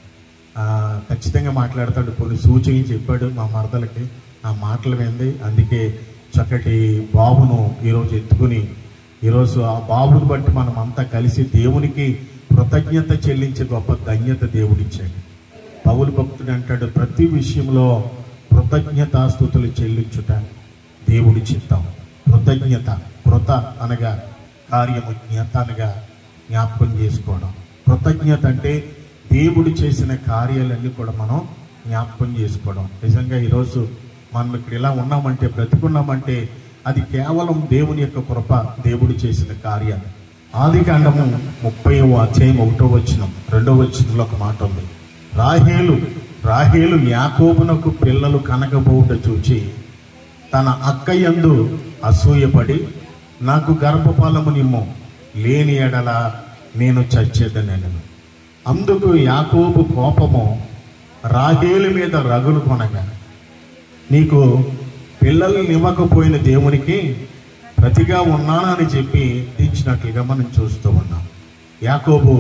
ఖచ్చితంగా మాట్లాడతాడు. కొన్ని సూచనలు చెప్పాడు మా మరదలకి. ఆ మాటలు వింది. అందుకే చక్కటి బాబును ఈరోజు ఎత్తుకుని ఈరోజు ఆ బాబుని బట్టి మనం అంతా కలిసి దేవునికి కృతజ్ఞత చెల్లించే గొప్ప ధన్యత దేవుడిచ్చాడు. పౌలు భక్తుడు అంటాడు, ప్రతి విషయంలో కృతజ్ఞతాస్తుతులు చెల్లించుట దేవుడి చిత్తం. కృతజ్ఞత, కృత అనగా కార్యము, జ్ఞత అనగా జ్ఞాపకం చేసుకోవడం. కృతజ్ఞత అంటే దేవుడు చేసిన కార్యాలన్నీ కూడా మనం జ్ఞాపకం చేసుకోవడం. నిజంగా ఈరోజు మనం ఇక్కడ ఇలా ఉన్నామంటే, బ్రతుకున్నామంటే అది కేవలం దేవుని యొక్క కృప, దేవుడు చేసిన కార్యాలు. ఆదికాండము 30వ అధ్యాయం 1వ వచనం 2వ వచనంలో ఒక మాట ఉంది. రాహేలు యాకోబునకు పిల్లలు కనకపోవుట చూచి తన అక్కయందు అసూయపడి, నాకు గర్భఫలము నిమ్ము, లేని ఎడల నేను చచ్చేదనెను. అందుకు యాకోబు కోపము రాహేలు మీద రగులు కొనగా, నీకు పిల్లల్ని ఇవ్వకపోయిన దేవునికి ప్రతిగా ఉన్నానని చెప్పి దించినట్లుగా మనం చూస్తూ ఉన్నాం. యాకోబు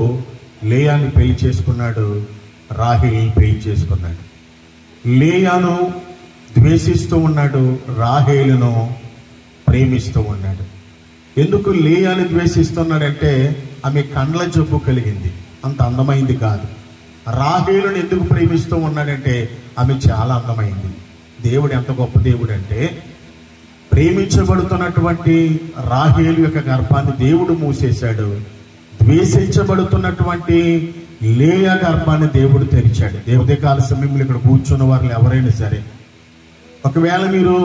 లేయాని పెళ్లి చేసుకున్నాడు, రాహేలుని పెళ్లి చేసుకున్నాడు. లేయాను ద్వేషిస్తూ ఉన్నాడు, రాహేలును ప్రేమిస్తూ ఉన్నాడు. ఎందుకు లేయాని ద్వేషిస్తున్నాడంటే ఆమె కండ్ల జబ్బు కలిగింది, అంత అందమైంది కాదు. రాహేలుని ఎందుకు ప్రేమిస్తూ ఉన్నాడంటే ఆమె చాలా అందమైంది. దేవుడు ఎంత గొప్ప దేవుడు అంటే, ప్రేమించబడుతున్నటువంటి రాహేలు యొక్క గర్భాన్ని దేవుడు మూసేశాడు. ద్వేషించబడుతున్నటువంటి లేయా గర్భాన్ని దేవుడు తెరిచాడు. దేవుడి కాల సమయంలో ఇక్కడ కూర్చున్న వారు ఎవరైనా సరే, ఒకవేళ మీరు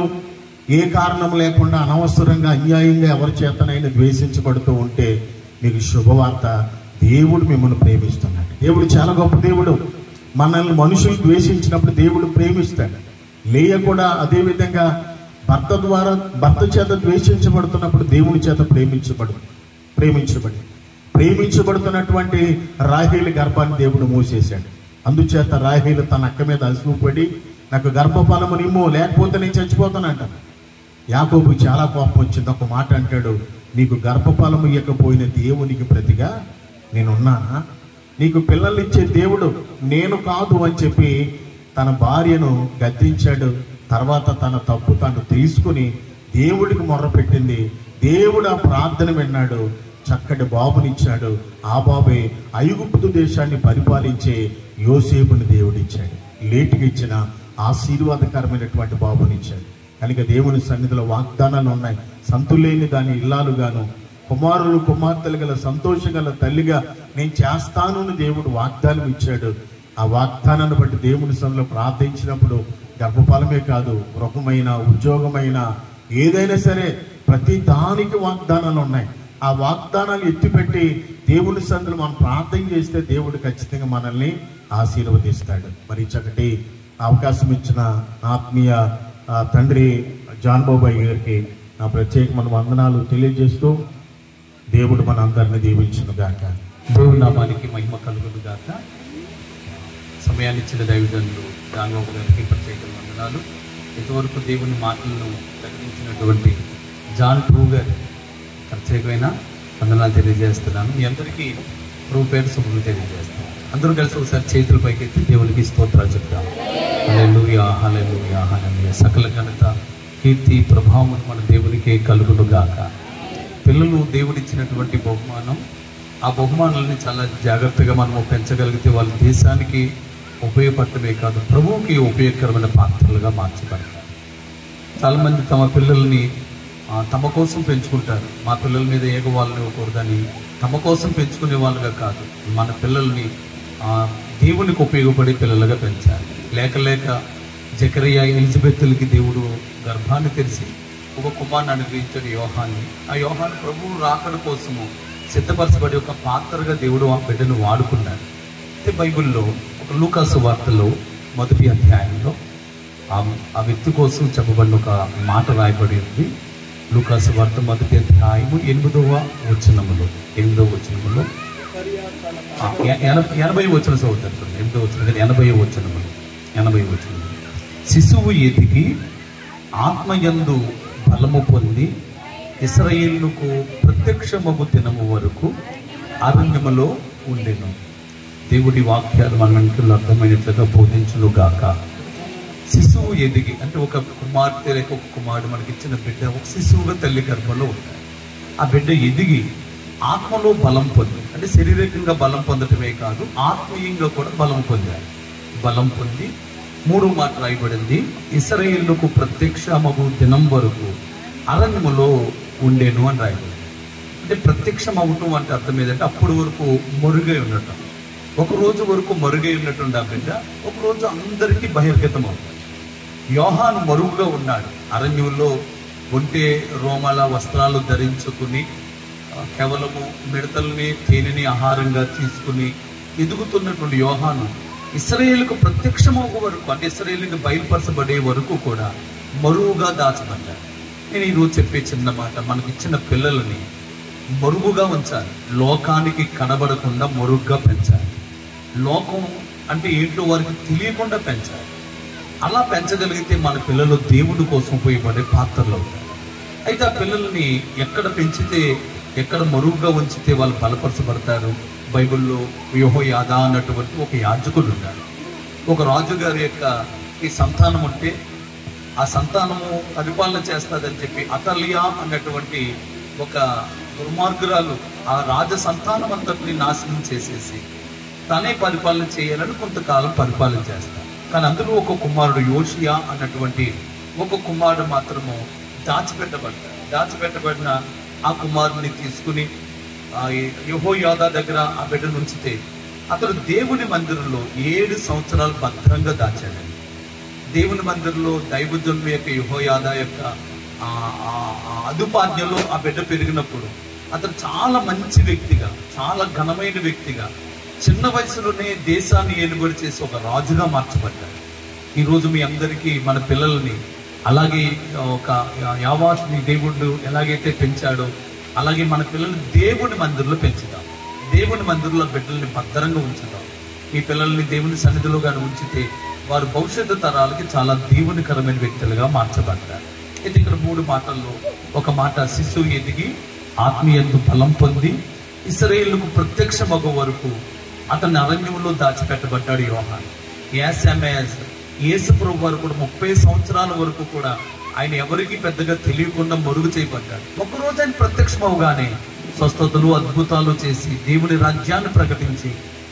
ఏ కారణం లేకుండా అనవసరంగా అన్యాయంగా ఎవరి చేతనైనా ద్వేషించబడుతూ ఉంటే మీకు శుభవార్త, దేవుడు మిమ్మల్ని ప్రేమిస్తున్నాడు. దేవుడు చాలా గొప్ప దేవుడు. మనల్ని మనుషులు ద్వేషించినప్పుడు దేవుడు ప్రేమిస్తాడు. లేయ కూడా అదే విధంగా భర్త చేత ద్వేషించబడుతున్నప్పుడు దేవుడి చేత ప్రేమించబడుతున్నటువంటి రాహేలు గర్భాన్ని దేవుడు మూసేశాడు. అందుచేత రాహేలు తన అక్క మీద అసూపడి, నాకు గర్భఫలము నిమ్ము, లేకపోతే నేను చచ్చిపోతానంట. యాకోబు చాలా కోపం వచ్చింది. ఒక మాట అంటాడు, నీకు గర్భఫలము ఇవ్వకపోయిన దేవునికి ప్రతిగా నేనున్నానా? నీకు పిల్లలు ఇచ్చే దేవుడు నేను కాదు అని చెప్పి తన భార్యను గద్దించాడు. తర్వాత తన తప్పు తాను తీసుకుని దేవుడికి మొర్రపెట్టింది. దేవుడు ఆ ప్రార్థన విన్నాడు, చక్కటి బాబునిచ్చాడు. ఆ బాబే ఐగుప్తు దేశాన్ని పరిపాలించే యోసేపుని దేవుడిచ్చాడు. లేటుగా ఇచ్చిన ఆశీర్వాదకరమైనటువంటి బాబునిచ్చాడు. కనుక దేవుని సన్నిధిలో వాగ్దానాలు ఉన్నాయి. సంతులేని దాని ఇల్లాలుగాను, కుమారులు కుమార్తెలు గల సంతోషం గల తల్లిగా నేను చేస్తాను అని దేవుడు వాగ్దానం ఇచ్చాడు. ఆ వాగ్దానాన్ని బట్టి దేవుని సన్నిధిలో ప్రార్థించినప్పుడు గర్భఫలమే కాదు, గృహమైన, ఉద్యోగమైన, ఏదైనా సరే ప్రతి దానికి వాగ్దానాలు ఉన్నాయి. ఆ వాగ్దానాలు ఎత్తిపెట్టి దేవుని సన్నిధిలో మనం ప్రార్థన చేస్తే దేవుడు ఖచ్చితంగా మనల్ని ఆశీర్వదిస్తాడు. మరి చక్కటి అవకాశం ఇచ్చిన ఆత్మీయ తండ్రి జాన్ బాబాయ్ గారికి నా ప్రత్యేకమైన వందనాలు తెలియజేస్తూ దేవుడు మన అందరిని దీవించును గాక. దేవుడి నామానికి మహిమ కలుగును గాక. సమయాన్ని ఇచ్చిన దైవజనులు జాన్ బాబు గారికి ప్రత్యేక వందనాలు. ఇంతవరకు దేవుని మాటలను ప్రకటించినటువంటి జాన్ ప్రభు గారి ప్రత్యేకమైన వందనాలు తెలియజేస్తున్నాను. మీ అందరికీ ప్రభు పేరు శుభ్రం తెలియజేస్తాను. అందరూ కలిసి ఒకసారి చేతుల పైకెత్తి దేవునికి స్తోత్రాలు చెప్తాం. హల్లెలూయా, హల్లెలూయా, హల్లెలూయా. సకల ఘనత, కీర్తి, ప్రభావం మన దేవునికే కలుగును గాక. పిల్లలు దేవుడిచ్చినటువంటి బహుమానం. ఆ బహుమానాలని చాలా జాగ్రత్తగా మనం పెంచగలిగితే వాళ్ళ దేశానికి ఉపయోగపడటమే కాదు, ప్రభువుకి ఉపయోగకరమైన పాత్రలుగా మార్చబడతారు. చాలామంది తమ పిల్లల్ని తమ కోసం పెంచుకుంటారు. మా పిల్లల మీద ఏగవాళ్ళని ఇవ్వకూడదని తమ కోసం పెంచుకునే వాళ్ళుగా కాదు, మన పిల్లల్ని దేవునికి ఉపయోగపడే పిల్లలుగా పెంచాలి. లేక జకరియా, ఎలిజబెత్తులకి దేవుడు గర్భాన్ని తెరిచి ఒక కుమారుని అనుగ్రహించాడు, యోహాన్ని. ఆ యోహాను ప్రభువు రాకడ కోసము సిద్ధపరచబడి ఒక పాత్రగా దేవుడు ఆ బిడ్డను వాడుకున్నాడు. అయితే బైబిల్లో ఒక లూకాసు వార్తలో 1వ అధ్యాయంలో ఆ వ్యక్తి కోసం చెప్పబడిన ఒక మాట రాయబడి ఉంది. లూకాసు వార్త 1వ అధ్యాయము 8వ వచనములో 80వ వచనములో 80వ వచనం చదువుతారు. 8వ వచనం 80వ వచనములో శిశువు ఎదిగి ఆత్మయందు బలము పొంది ఇశ్రాయేలుకు ప్రత్యక్షమగు దినము వరకు అరణ్యములో ఉండెను. దేవుడి వాక్యాలు మన వెంటలో అర్థమైనట్లుగా బోధించును గాక. శిశువు ఎదిగి అంటే ఒక కుమార్తె లేక ఒక కుమారుడు మనకి ఇచ్చిన బిడ్డ ఒక శిశువుగా తల్లి గర్భంలో ఉంటాడు. ఆ బిడ్డ ఎదిగి ఆత్మలో బలం పొంది, అంటే శారీరకంగా బలం పొందటమే కాదు, ఆత్మీయంగా కూడా బలం పొందాడు. బలం పొంది 3వ మాట రాయబడింది, ఇశ్రాయేలుకు ప్రత్యక్షమగు దినం వరకు అరణ్యములో ఉండేను అని రాయబడింది. అంటే ప్రత్యక్షం అవటం అంటే అర్థం ఏంటంటే అప్పటి వరకు మరుగై ఉండటం. ఒక రోజు వరకు మరుగై ఉన్నట్టుండి ఆ బిడ్డ ఒక రోజు అందరికీ బహిర్గతం అవుతాడు. యోహాను మరుగుగా ఉన్నాడు. అరణ్యంలో ఒంటె రోమాల వస్త్రాలు ధరించుకుని కేవలము మిడతల్ని తేనెని ఆహారంగా తీసుకుని ఎదుగుతున్నటువంటి యోహాను ఇశ్రాయేలుకు ప్రత్యక్షమవు వరకు, అంటే ఇశ్రాయేలుకి బయలుపరచబడే వరకు కూడా మరుగుగా దాచబడ్డాడు. నేను ఈరోజు చెప్పే చిన్న మాట, మనకి ఇచ్చిన పిల్లలని మరుగుగా ఉంచాలి. లోకానికి కనబడకుండా మరుగుగా పెంచాలి. లోకం అంటే ఏంటో వారికి తెలియకుండా పెంచాలి. అలా పెంచగలిగితే మన పిల్లలు దేవుడి కోసం ఉపయోగపడే పాత్రలు అవుతారు. అయితే ఆ పిల్లల్ని ఎక్కడ పెంచితే, ఎక్కడ మరుగుగా ఉంచితే వాళ్ళు బలపరచబడతారు. బైబిల్లో యెహోయాదా అన్నటువంటి ఒక యాజకుడు ఉన్నాడు. ఒక రాజుగారి యొక్క ఈ సంతానం ఉంటే ఆ సంతానము పరిపాలన చేస్తుందని చెప్పి అతల్యా అన్నటువంటి ఒక దుర్మార్గురాలు ఆ రాజ సంతానం అంతటిని నాశనం చేసేసి తనే పరిపాలన చేయాలని కొంతకాలం పరిపాలన చేస్తాడు. కానీ అందులో ఒక కుమారుడు యోషియా అన్నటువంటి ఒక కుమారుడు మాత్రము దాచిపెట్టబడిన ఆ కుమారుడిని తీసుకుని యెహోయాదా దగ్గర ఆ బిడ్డను ఉంచితే అతడు దేవుని మందిరంలో 7 సంవత్సరాలు భద్రంగా దాచాడండి. దేవుని మందిరంలో దైవజనుల యొక్క యెహోయాదా యొక్క అదుపాజ్ఞలో ఆ బిడ్డ పెరిగినప్పుడు అతను చాలా మంచి వ్యక్తిగా, చాలా ఘనమైన వ్యక్తిగా, చిన్న వయసులోనే దేశాన్ని ఏలుబడి చేసి ఒక రాజుగా మార్చబడ్డాడు. ఈరోజు మీ అందరికీ మన పిల్లల్ని అలాగే ఒక యావాస్ని దేవుడు ఎలాగైతే పెంచాడో అలాగే మన పిల్లల్ని దేవుని మందిరంలో పెంచుతాం. దేవుని మందిరంలో బిడ్డల్ని భద్రంగా ఉంచుతాం. మీ పిల్లల్ని దేవుని సన్నిధిలో కానీ ఉంచితే వారు భవిష్యత్తు తరాలకి చాలా దీవునికరమైన వ్యక్తులుగా మార్చబడ్డారు. అయితే ఇక్కడ 3 మాటల్లో ఒక మాట, శిశువు ఎదిగి ఆత్మీయందు బలం పొంది ఇశ్రాయేలుకు ప్రత్యక్షమగు వరకు అతని అరణ్యంలో దాచిపెట్టబడ్డాడు యోహాను. యేసు ప్రభు వారు కూడా 30 సంవత్సరాల వరకు కూడా ఆయన ఎవరికి పెద్దగా తెలియకుండా మరుగు చేయబడ్డాడు. ఒకరోజు ఆయన ప్రత్యక్షమవగానే స్వస్థతలు, అద్భుతాలు చేసి దేవుని రాజ్యాన్ని ప్రకటించి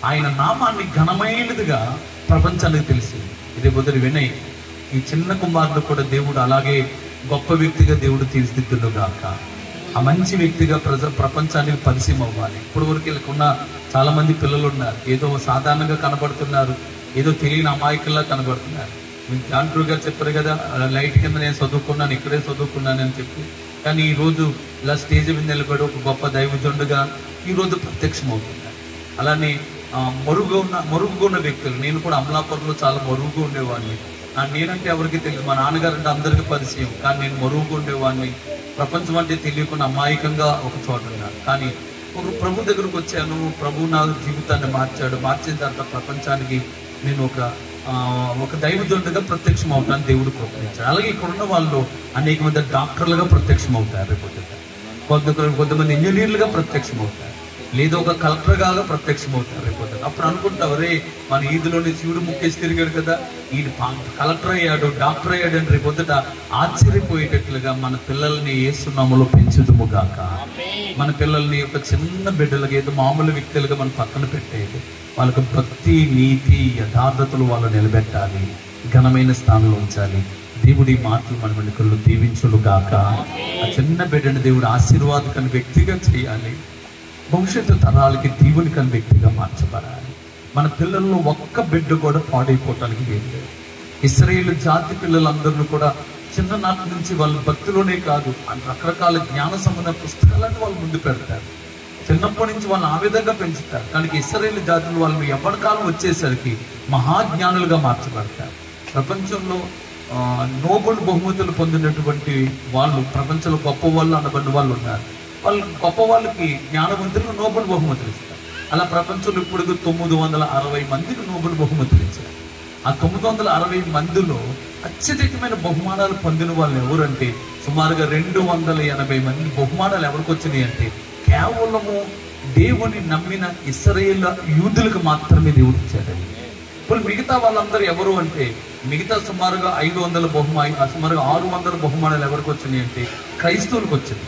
ఆయన నామాన్ని ఘనమైనదిగా ప్రపంచానికి తెలిసింది. ఇది మొదటి వినయ్. ఈ చిన్న కుమారుడు కూడా దేవుడు అలాగే గొప్ప వ్యక్తిగా దేవుడు తీర్చిదిద్దును గాక. ఆ మంచి వ్యక్తిగా ప్రపంచానికి పరిచయం అవ్వాలి. ఇప్పుడు వరకు వీళ్ళకున్న చాలా మంది పిల్లలు ఉన్నారు, ఏదో సాధారణంగా కనబడుతున్నారు, ఏదో తెలియని అమాయకుల్లా కనబడుతున్నారు. జాంట్రూ గారు చెప్పారు కదా, లైట్ కింద నేను చదువుకున్నాను, ఇక్కడే చదువుకున్నాను అని చెప్పి. కానీ ఈరోజు ఇలా స్టేజ్ మీద నిలబడి ఒక గొప్ప దైవజనుడుగా ఈరోజు ప్రత్యక్షం అవుతున్నారు. అలానే మరుగుగా ఉన్న వ్యక్తులు, నేను కూడా అమలాపురంలో చాలా మరుగుగా ఉండేవాడిని. నేనంటే ఎవరికి తెలియదు, మా నాన్నగారు అంటే అందరికీ పరిచయం, కానీ నేను మరుగుగా ఉండేవాడిని. ప్రపంచం అంటే తెలియకుండా అమాయకంగా ఒక చోట ఉన్నాను. కానీ ఒక ప్రభు దగ్గరకు వచ్చాను, ప్రభు నా జీవితాన్ని మార్చిన తర్వాత ప్రపంచానికి నేను ఒక దైవజనుడిగా ప్రత్యక్షం అవుతాను దేవుడు ప్రోత్సహించాడు. అలాగే ఇక్కడ ఉన్న వాళ్ళు అనేక మంది డాక్టర్లుగా ప్రత్యక్షం అవుతారు, రేపు కొంతమంది ఇంజనీర్లుగా ప్రత్యక్షం అవుతారు, లేదా ఒక కలెక్టర్గా ప్రత్యక్షం అవుతారు రేపు. అప్పుడు అనుకుంటావు, రే మన ఈదులోని శివుడు ముక్కేసి తిరిగాడు కదా, ఈయన కలెక్టర్ అయ్యాడు, డాక్టర్ అయ్యాడు అని రేపొద్దుట ఆశ్చర్యపోయేటట్లుగా మన పిల్లల్ని యేసు నామములో పెంచుదుము గాక. మన పిల్లల్ని ఒక చిన్న బిడ్డలుగా, ఏదో మామూలు వ్యక్తులుగా మనం పక్కన పెట్టేది, వాళ్ళకు భక్తి, నీతి, యథార్థతలు వాళ్ళు నిలబెట్టాలి, ఘనమైన స్థానంలో ఉంచాలి. దేవుడి మాటలు మన వెనుకల్లో దీవించును గాక. ఆ చిన్న బిడ్డని దేవుడు ఆశీర్వాదకని వ్యక్తిగా చేయాలి, భవిష్యత్తు తరాలకి దీవునికని వ్యక్తిగా మార్చబడాలి. మన పిల్లల్లో ఒక్క బిడ్డ కూడా పాడైపోవటానికి లేదు. ఇశ్రాయేలు జాతి పిల్లలందరూ కూడా చిన్ననాటి నుంచి వాళ్ళు భక్తిలోనే కాదు, రకరకాల జ్ఞాన సంబంధ పుస్తకాలను వాళ్ళు ముందు పెడతారు. చిన్నప్పటి నుంచి వాళ్ళని ఆ విధంగా పెంచుతారు. కానీ ఇశ్రాయేలు జాతులు వాళ్ళు ఎవరి కాలం వచ్చేసరికి మహాజ్ఞానులుగా మార్చబడతారు. ప్రపంచంలో నోబెల్ బహుమతులు పొందినటువంటి వాళ్ళు, ప్రపంచంలో గొప్ప వాళ్ళు అనబడిన వాళ్ళు ఉన్నారు. వాళ్ళు గొప్ప వాళ్ళకి జ్ఞానవంతులకు నోబెల్ బహుమతులు ఇస్తారు. అలా ప్రపంచంలో ఇప్పుడు 960 మందికి నోబెల్ బహుమతులు ఇచ్చారు. ఆ 960 మందిలో అత్యధికమైన బహుమానాలు పొందిన వాళ్ళు ఎవరంటే సుమారుగా 280 మంది బహుమానాలు ఎవరికి వచ్చినాయి అంటే కేవలము దేవుని నమ్మిన ఇశ్రాయేలు యూదులకు మాత్రమే దేవుడు ఇచ్చాడండి. ఇప్పుడు మిగతా వాళ్ళందరూ ఎవరు అంటే మిగతా సుమారుగా 600 బహుమానాలు ఎవరికి వచ్చినాయి అంటే క్రైస్తవులకు వచ్చింది.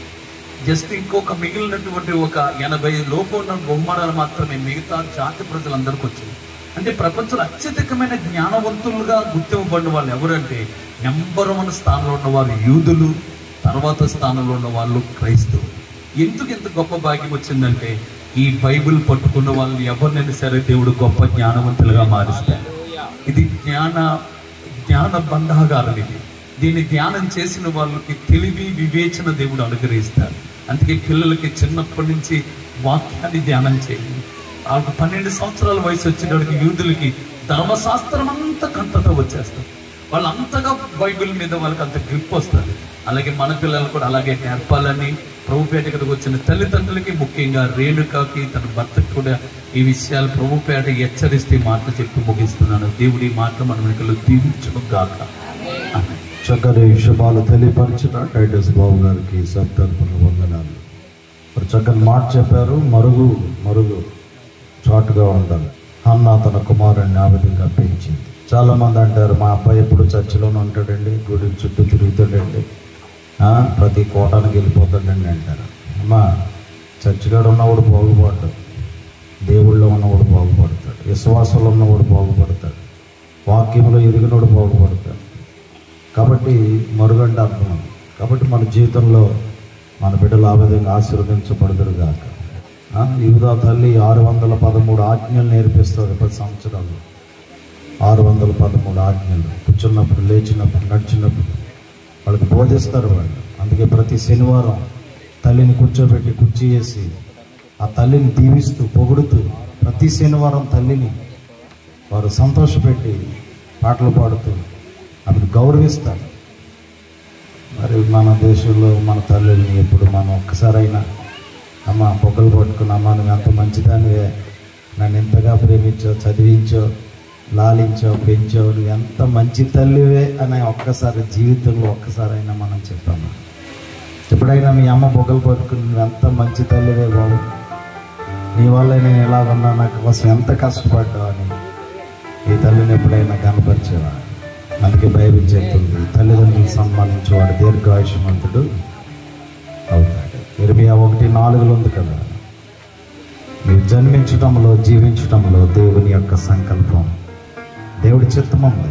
జస్ట్ ఇంకొక మిగిలినటువంటి ఒక 80 లోపు ఉన్న బహుమానాలు మాత్రమే మిగతా జాతి ప్రజలందరికీ వచ్చింది. అంటే ప్రపంచంలో అత్యధికమైన జ్ఞానవంతులుగా గుర్తింపబడిన వాళ్ళు ఎవరంటే నెంబర్ 1 స్థానంలో ఉన్నవారు యూదులు, తర్వాత స్థానంలో ఉన్న వాళ్ళు క్రైస్తవులు. ఎందుకు ఇంత గొప్ప భాగ్యం వచ్చిందంటే ఈ బైబిల్ పట్టుకున్న వాళ్ళని ఎవరినైనా సరే దేవుడు గొప్ప జ్ఞానవంతులుగా మారుస్తాడు. ఇది జ్ఞాన బంధాగారం. దీన్ని ధ్యానం చేసిన వాళ్ళకి తెలివి, వివేచన దేవుడు అనుగ్రహిస్తాడు. అందుకే పిల్లలకి చిన్నప్పటి నుంచి వాక్యాన్ని ధ్యానం చేయండి. వాళ్ళకి 12 సంవత్సరాల వయసు వచ్చేటప్పటికి యూదులకి ధర్మశాస్త్రం అంతా కంటతో వచ్చేస్తారు. వాళ్ళు అంతగా బైబిల్ మీద వాళ్ళకి అంత గ్రిప్ వస్తుంది. అలాగే మన పిల్లలు కూడా అలాగే నేర్పాలని ప్రభుపేటకి వచ్చిన తల్లిదండ్రులకి, ముఖ్యంగా రేణుకాకి తన భర్తకు కూడా ఈ విషయాలు ప్రభుపేట హెచ్చరిస్తే మాటలు చెప్పి ముగిస్తున్నాను. దేవుడి మాట మన వెనుకలు దీవించడం గాక. చక్కని శుభాలు తెలియపరిచిన టైటస్ బాబు గారికి సప్తర్పణ వందనాలు. మరి చక్కని మాట చెప్పారు. మరుగు చాటుగా ఉండాలి. హన్నా తన కుమారుడిని ఆ విధంగా పెంచింది. చాలా మంది అంటారు, మా అబ్బాయి ఎప్పుడు చర్చిలోనే ఉంటాడండి, గుడి చుట్టూ తిరుగుతాడండి, ప్రతి కోటానికి వెళ్ళిపోతాడండి అంటారు. అమ్మా, చర్చిగాడు ఉన్నవాడు బాగుపడ్డాడు. దేవుళ్ళో ఉన్నవాడు బాగుపడతాడు, విశ్వాసంలో ఉన్నవాడు బాగుపడతాడు, వాక్యంలో ఎదిగినోడు బాగుపడతాడు. కాబట్టి మరుగంట అర్థం. కాబట్టి మన జీవితంలో మన బిడ్డలు ఆ విధంగా ఆశీర్వదించబడదురు గాక. యూదా తల్లి 613 ఆజ్ఞలు నేర్పిస్తుంది 10 సంవత్సరాలు. 613 ఆజ్ఞలు కూర్చున్నప్పుడు, లేచినప్పుడు, నడిచినప్పుడు వాళ్ళకి బోధిస్తారు వాళ్ళు. అందుకే ప్రతి శనివారం తల్లిని కూర్చోబెట్టి కుర్చీ వేసి ఆ తల్లిని దీవిస్తూ పొగుడుతూ ప్రతి శనివారం తల్లిని వారు సంతోషపెట్టి పాటలు పాడుతూ ఆమెను గౌరవిస్తారు. మరి మన దేశంలో మన తల్లిని ఎప్పుడు మనం ఒక్కసారైనా అమ్మ పొగలు పట్టుకుని, అమ్మ నువ్వు ఎంత మంచిదానివే, నన్ను ఎంతగా ప్రేమించావు, చదివించావు, లాలించావు, పెంచావు, నువ్వు ఎంత మంచి తల్లివే అని ఒక్కసారి జీవితంలో ఒక్కసారైనా మనం చెప్పాము. ఎప్పుడైనా మీ అమ్మ పొగలు పట్టుకుని నువ్వు ఎంత మంచి తల్లివే బాబు, నీ వల్ల నేను ఎలా ఉన్నా, నాకు కోసం ఎంత కష్టపడ్డావు అని ఈ తల్లిని ఎప్పుడైనా కనపరిచేవా? అందుకే బైబిల్ చెప్తుంది, తల్లిదండ్రులు సన్మానించేవాడు దీర్ఘాయుష్మంతుడు అవుతాడు. ఇర్మియా 1:4 ఉంది కదా, మీరు జన్మించటంలో, జీవించటంలో దేవుని యొక్క సంకల్పం, దేవుడి చిత్తం ఉంది.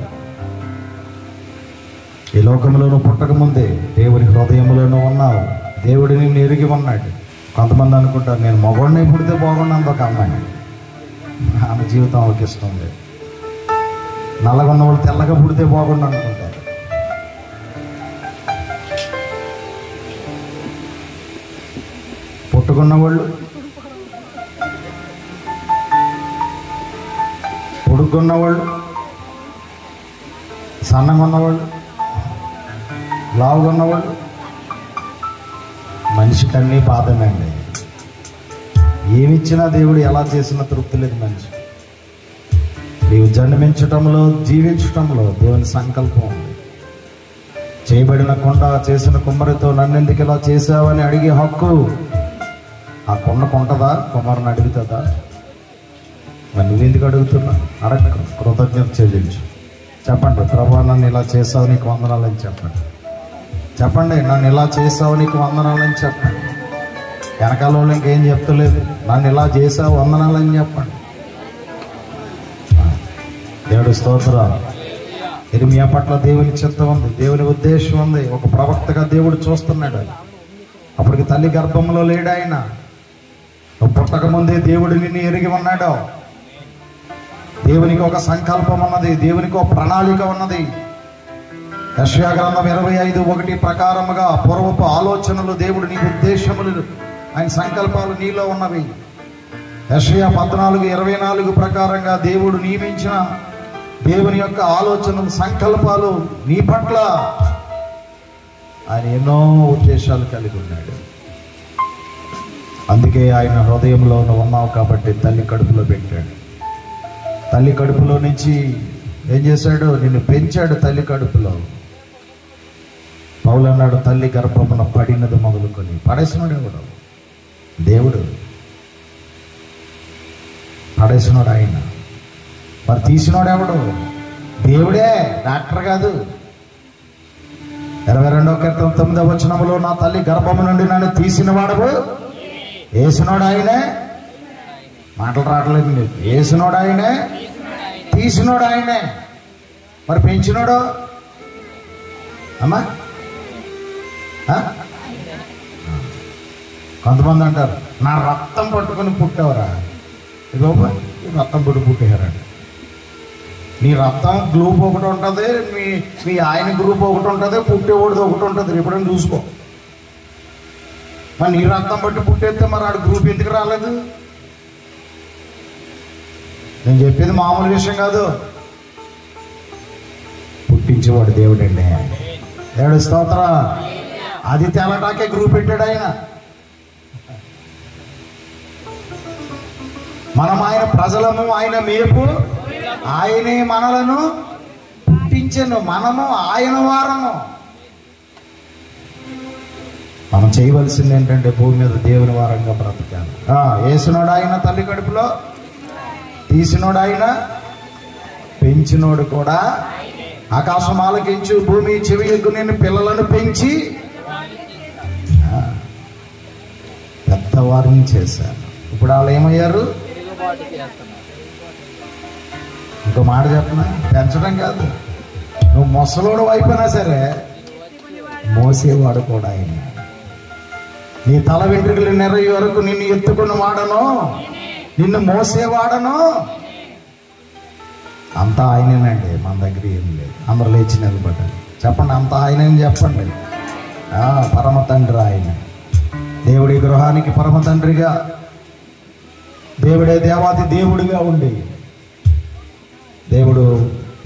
ఈ లోకంలోనూ పుట్టకముందే దేవుని హృదయంలోనూ ఉన్నావు. దేవుడు నిన్ను ఎరిగి ఉన్నాడు. కొంతమంది అనుకుంటారు నేను మగవాడిని పుడితే బాగున్నాను, ఒక అమ్మాయి ఆమె జీవితం ఆమెకి ఇష్టం లేదు. నల్లగా ఉన్న వాళ్ళు తెల్లగా పుడితే బాగుండు అనుకుంటారు. పుట్టుకున్నవాళ్ళు, పొడుగున్నవాళ్ళు, సన్నగా ఉన్నవాళ్ళు, లావుగా ఉన్నవాళ్ళు, మనిషికి అన్నీ బాధనండి. ఏమిచ్చినా దేవుడు ఎలా చేసినా తృప్తి లేదు మనిషి. నీవు జన్మించటంలో, జీవించటంలో దేవుని సంకల్పం ఉంది. చేయబడిన కొండ చేసిన కుమ్మరితో నన్నెందుకు ఇలా చేసావని అడిగే హక్కు ఆ కొండకుంటుందా? కుమారుని అడుగుతుందా? మరి నువ్వెందుకు అడుగుతున్నా? అడగ, కృతజ్ఞత చెల్లించు. చెప్పండి, ప్రభా నన్ను ఇలా చేసావు, నీకు వందనాలని చెప్పండి. చెప్పండి, నన్ను ఇలా చేసావు, నీకు వందనాలని చెప్పండి. వెనకాల వాళ్ళు ఇంకేం చెప్తలేదు, నన్ను ఇలా చేసావు, వందనాలని చెప్పండి. దేవుడి స్తోత్రాలు. ఇర్మియా పట్ల దేవుని చిత్తం ఉంది, దేవుని ఉద్దేశం ఉంది. ఒక ప్రవక్తగా దేవుడు చూస్తున్నాడు. అప్పటికి తల్లి గర్భంలో లేడు ఆయన. పుట్టక ముందే దేవుడు నిన్ను ఎరిగి ఉన్నాడు. దేవునికి ఒక సంకల్పం ఉన్నది, దేవునికి ఒక ప్రణాళిక ఉన్నది. యెషయా గ్రంథం 25:1 ప్రకారముగా పూర్వపు ఆలోచనలు, దేవుడు నీ ఉద్దేశములు, ఆయన సంకల్పాలు నీలో ఉన్నవి. యెషయా 14:24 ప్రకారంగా దేవుడు నియమించిన దేవుని యొక్క ఆలోచనలు, సంకల్పాలు నీ పట్ల ఆయన ఎన్నో ఉద్దేశాలు కలిగి ఉన్నాడు. అందుకే ఆయన హృదయంలో ఉన్నావు కాబట్టి తల్లి కడుపులో పెట్టాడు. తల్లి కడుపులో నుంచి ఏం చేశాడు? నిన్ను పెంచాడు. తల్లి కడుపులో పౌలు అన్నాడు, తల్లి గర్భమున పడినది మొదలుకొని. పడేసినాడు ఎవడు? దేవుడు. పడేసినాడు ఆయన. మరి తీసినాడు ఎవడు? దేవుడే, డాక్టర్ కాదు. 22వ కీర్తన 9వ వచనములో నా తల్లి గర్భము నుండి నన్ను తీసిన వాడవు, వేసినోడు ఆయనే. మాటలు రావట్లేదు మీకు. వేసినోడు ఆయనే, తీసినోడు ఆయనే. మరి పెంచినోడు అమ్మా? కొంతమంది అంటారు నా రక్తం పట్టుకొని పుట్టావరా. ఇగో రక్తం పట్టు పుట్టేశారండి. నీ రక్తం గ్రూప్ ఒకటి ఉంటుంది, మీ ఆయన గ్రూప్ ఒకటి ఉంటుంది, పుట్టేవాడిది ఒకటి ఉంటుంది. ఎప్పుడైనా చూసుకో. మరి నీ రక్తం బట్టి పుట్టేస్తే మరి ఆడు గ్రూప్ ఎందుకు రాలేదు? నేను చెప్పేది మామూలు విషయం కాదు. పుట్టించేవాడు దేవుడండి. దేవుడి స్తోత్ర. అది తేలటాకే గ్రూప్ పెట్టాడు ఆయన. మనం ఆయన ప్రజలము, ఆయన మేపు, ఆయనే మనలను పుట్టించెను. మనము ఆయన వారము. మనం చేయవలసింది ఏంటంటే భూమి మీద దేవుని వారంగా బ్రతకాలి. వేసినోడు ఆయన తల్లి కడుపులో, తీసినోడు ఆయన, పెంచినోడు కూడా. ఆకాశం ఆలకించు, భూమి చెవి ఎగ్గు, నేను పిల్లలను పెంచి పెద్దవారిని చేశాను. ఇప్పుడు వాళ్ళు ఏమయ్యారు? ఇంకో మాట చెప్పనా, పెంచడం కాదు, నువ్వు ముసలోడు అయిపోయినా సరే మోసేవాడు కూడా ఆయన. నీ తల వెంట్రుకలు నెరయ్యే వరకు నిన్ను ఎత్తుకుని వాడను, నిన్ను మోసేవాడను. అంతా ఆయనేనండి, మన దగ్గర ఏం లేదు. అందరు లేచి నిలబడ్డారు, చెప్పండి అంతా ఆయనని చెప్పండి. పరమ తండ్రి ఆయన. దేవుడి గృహానికి పరమ తండ్రిగా, దేవుడే దేవాది దేవుడిగా ఉండి దేవుడు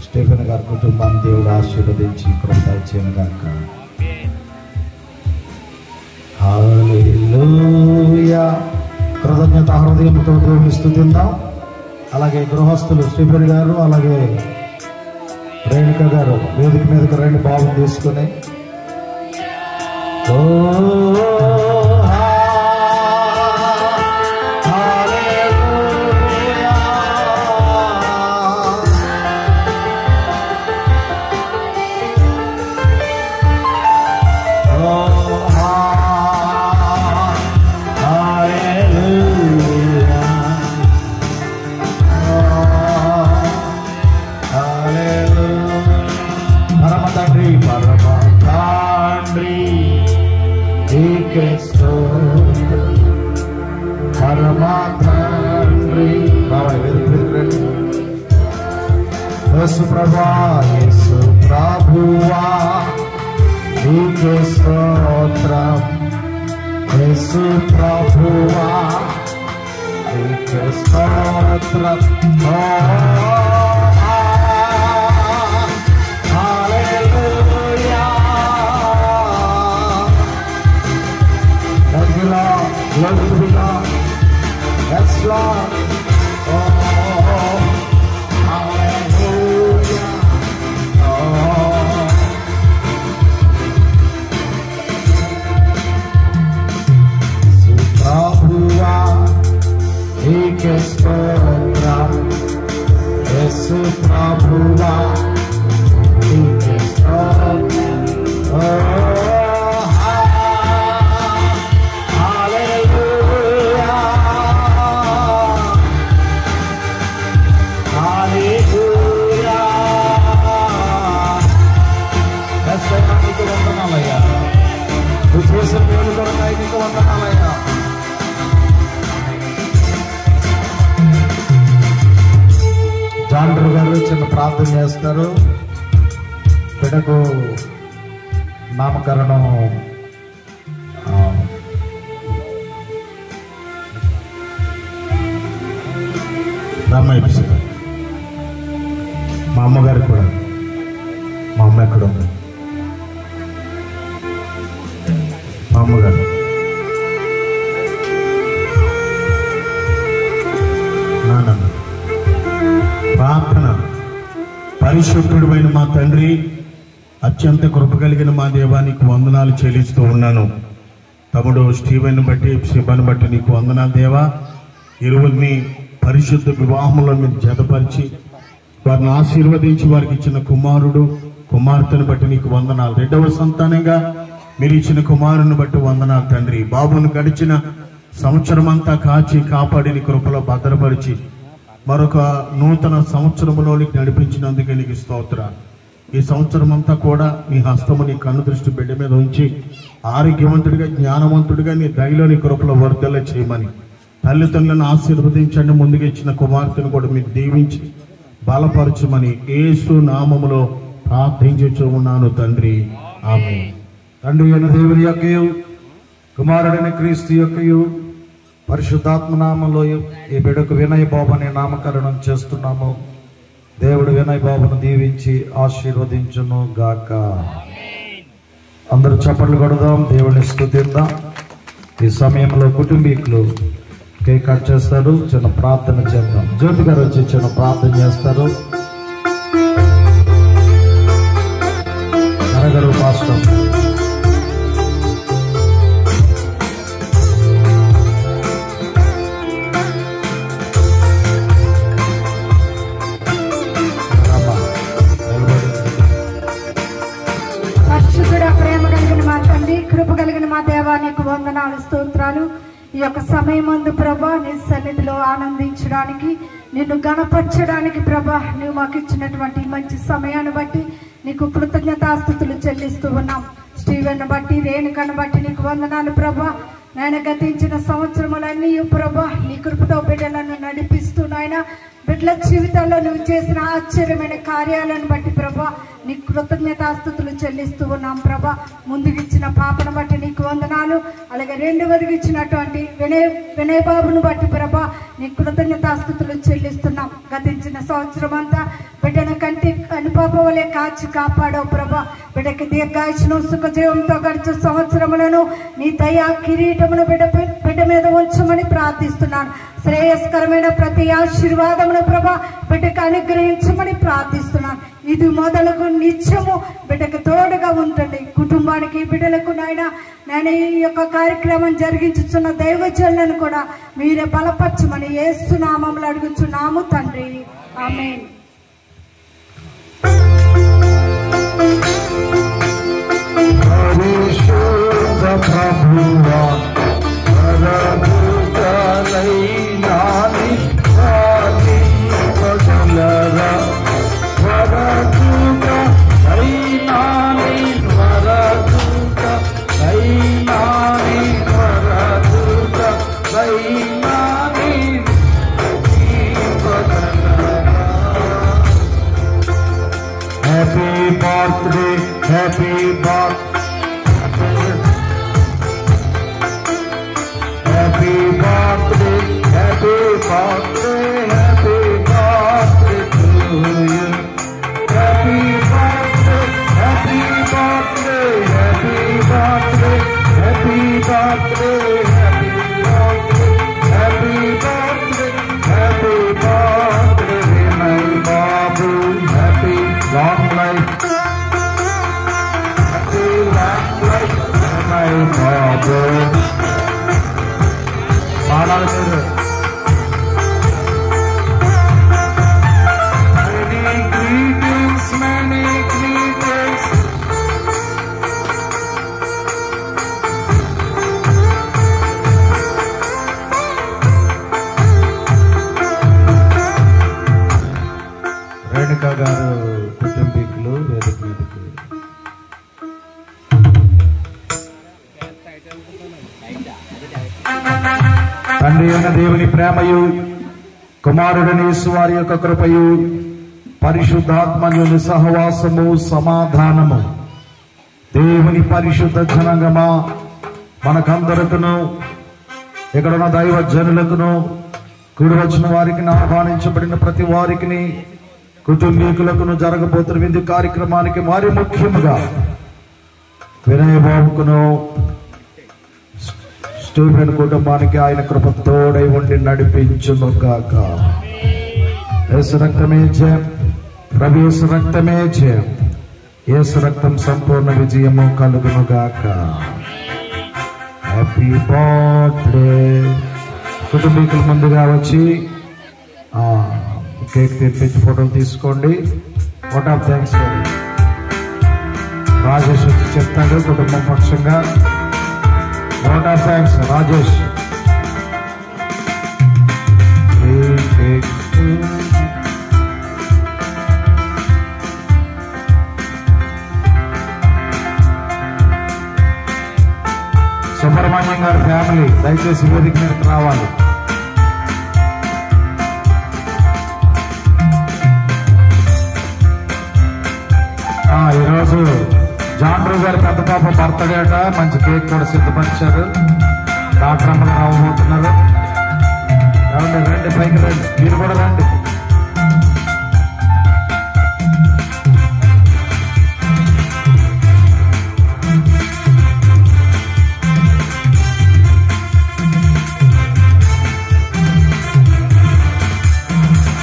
స్టీఫెన్ గారి కుటుంబాన్ని దేవుడు ఆశీర్వదించి కృప చేయను గాక. హల్లెలూయా. కృతజ్ఞత హృదయంతో దేవుని స్తుతిద్దాం. అలాగే గృహస్థులు స్టీఫెన్ గారు, అలాగే రేణుక గారు వేదిక మీదకి రండి, బాబుని తీసుకుని. యేసు ప్రభువా, యేసు ప్రభువా నీకే స్తోత్రం. యేసు ప్రభువా నీకే స్తోత్రం. హల్లెలూయా. Thank you, Lord. Glory to God. Yes, Lord. Yesu Prabhuva, hallelujah, hallelujah. That's why I'm going to Vandanalaya. Which was a beautiful night to Vandanalaya. జాండ్రు గారు చిన్న ప్రార్థన చేస్తారు. బిడ్డకు నామకరణం రామయ్య. మా అమ్మగారికి కూడా, మా అమ్మ ఎక్కడ ఉంది, మా అమ్మగారు నాన్న ప్రార్థన. పరిశుద్ధుడైన మా తండ్రి, అత్యంత కృప కలిగిన మా దేవానికి వందనాలు చెల్లిస్తూ ఉన్నాను. తమ్ముడు స్టీవెన్ బట్టి, శిబను బట్టి నీకు వందనాలు దేవా. ఇరువురిని పరిశుద్ధ వివాహంలో మీరు జతపరిచి వారిని ఆశీర్వదించి వారికి ఇచ్చిన కుమారుడు కుమార్తెను బట్టి నీకు వందనాలు. రెండవ సంతానంగా మీరు ఇచ్చిన కుమారుని బట్టి వందనాలు తండ్రి. బాబును గడిచిన సంవత్సరం అంతా కాచి కాపాడి నీ కృపలో భద్రపరిచి మరొక నూతన సంవత్సరంలోనికి నడిపించినందుకే నీకు స్తోత్రాలు. ఈ సంవత్సరం అంతా కూడా నీ హస్తము, నీ కన్ను దృష్టి బిడ్డ మీద ఉంచి ఆరోగ్యవంతుడిగా, జ్ఞానవంతుడిగా నీ దయలో నీ కృపలో వర్ధల చేయమని తల్లిదండ్రులను ఆశీర్వదించండి. ముందుగా ఇచ్చిన కుమార్తెను కూడా మీరు దీవించి బలపరచమని యేసు నామములో ప్రార్థించుచూ ఉన్నాను తండ్రి, ఆమేన్. తండ్రి అయిన దేవుని యొక్కయు కుమారుడైన క్రీస్తు యొక్కయు పరిశుద్ధాత్మ నామంలో ఈ బిడ్డకు వినయ్ బాబు అనే నామకరణం చేస్తున్నాము. దేవుడు వినయ్ బాబును దీవించి ఆశీర్వదించును గాక. అందరూ చప్పట్లు కొడదాం, దేవుని స్తుతిద్దాం. ఈ సమయంలో కుటుంబీకులు కేక్ కట్ చేస్తారు, చిన్న ప్రార్థన చేద్దాం. జ్యోతి గారు వచ్చి చిన్న ప్రార్థన చేస్తారు. నరగరు పాస్టర్. పరిశుద్ధుడ, ప్రేమ కలిగిన మా తండ్రి, కృప కలిగిన మా దేవా, నీకు వందనాలు స్తోత్రాలు. ఈ యొక్క సమయమందు ప్రభా నీ సన్నిధిలో ఆనందించడానికి, నిన్ను గణపరచడానికి ప్రభా నువ్వు మాకు ఇచ్చినటువంటి మంచి సమయాన్ని బట్టి నీకు కృతజ్ఞతాస్తుతులు చెల్లిస్తూ ఉన్నాం. స్టీవెన్ బట్టి, రేణుకను బట్టి నీకు వందనాలు ప్రభా. నాయన గతించిన సంవత్సరములన్నీ ప్రభా నీ కృపతో బిడ్డలను నడిపిస్తూ నాయన బిడ్డల జీవితాల్లో నువ్వు చేసిన ఆశ్చర్యమైన కార్యాలను బట్టి ప్రభా నీ కృతజ్ఞతాస్తుతులు చెల్లిస్తూ ఉన్నాం ప్రభా. ముందుకు ఇచ్చిన పాపను బట్టి నీకు వందనాలు. అలాగే రెండవదికి ఇచ్చినటువంటి వినయ్ బాబును బట్టి ప్రభా నీ కృతజ్ఞతాస్తుతులు చెల్లిస్తున్నాం. గతించిన సంవత్సరం అంతా బిడ్డను కంటి అనుపాప వలె కాచి కాపాడవు ప్రభా. బిడ్డకి దీర్ఘాయుష్ను సుఖజీవంతో గడిచే సంవత్సరములను నీ దయా కిరీటమును బిడ్డ మీద ఉంచమని ప్రార్థిస్తున్నాను. శ్రేయస్కరమైన ప్రతి ఆశీర్వాదమును ప్రభా బిడ్డకు అనుగ్రహించమని ప్రార్థిస్తున్నాను. ఇది మొదలుగు నిత్యము బిడ్డకు తోడుగా ఉంటుంది. కుటుంబానికి, బిడ్డలకు నాయన ఈ యొక్క కార్యక్రమం జరిగించుతున్న దైవజనులను కూడా మీరే బలపరచమని యేసు నామములో అడుగుచున్నాము తండ్రి, ఆమేన్. రేణుకా గారు కుటుంబీకులు వేదిక మీదకి. తండ్రి అయిన దేవుని ప్రేమయు, కుమారుడని యేసువారి యొక్క కృపయు, పరిశుద్ధాత్మని సహవాసము, సమాధానము దేవుని పరిశుద్ధ జనంగమా మనకందరకును, ఇక్కడున్న దైవ జనులకును, కూడి వచ్చిన వారికి, ఆహ్వానించబడిన ప్రతి వారికి, కుటుంబీకులకును, జరగబోతున్న విందు కార్యక్రమానికి మరి ముఖ్యముగా వినయ్ బాబుకును, స్టీఫెన్ కుటుంబానికి ఆయన కృప తోడై ఉండి నడిపించును గాక. యేసు రక్తమే జయం, ప్రభు యేసు రక్తమే జయం. యేసు రక్తం సంపూర్ణ విజయము కలుగును గాక. Happy birthday. కుటుంబీకుల ముందుగా వచ్చి కేక్ తెప్పించి ఫోటోలు తీసుకోండి. వాట్ ఆఫ్ థ్యాంక్స్ రాజేష్ వచ్చి చెప్తాడు కుటుంబం పక్షంగా. What of thanks Rajesh. Subrahmanyam గారి ఫ్యామిలీ దయచేసి వేదిక మీదకి రావాలి. ఈరోజు జాన్రూ గారి పెద్ద పాప బర్త్డే అట. మంచి కేక్ కూడా సిద్ధపరిచారు. డాక్టర్ అమ్మలు రావబోతున్నారు. రండి రండి, పైకి రండి, మీరు కూడా రండి.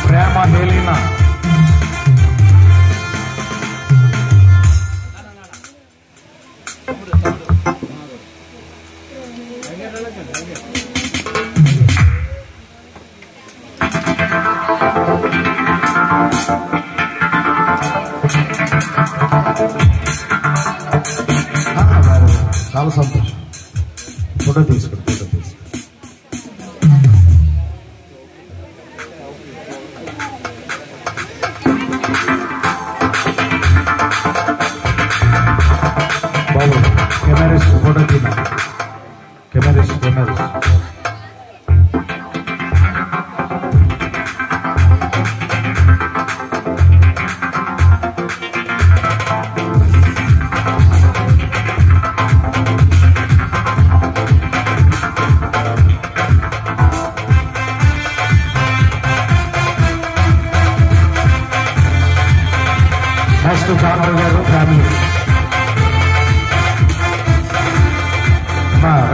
ప్రేమ హేలీనా. చాలా సంతోషం. ఫోటో తీసుకోండి, ఫోటో తీసుకోండి.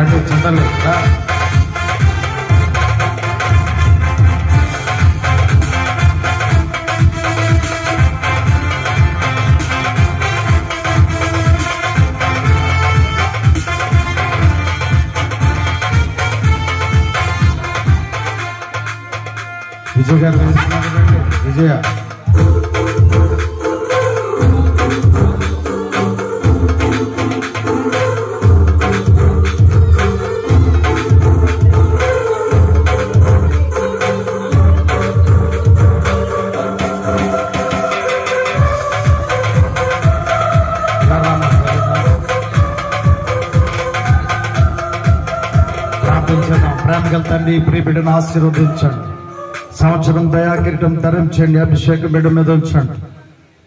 రాజు చింతలు విజయ్ గారు విజయ ప్రేమగల తండ్రి ప్రియ బిడ్డను ఆశీర్వదించండి. సంవత్సరం దయాకిరీటం ధరించండి, అభిషేకం బిడ్డ మీద ఉంచండి.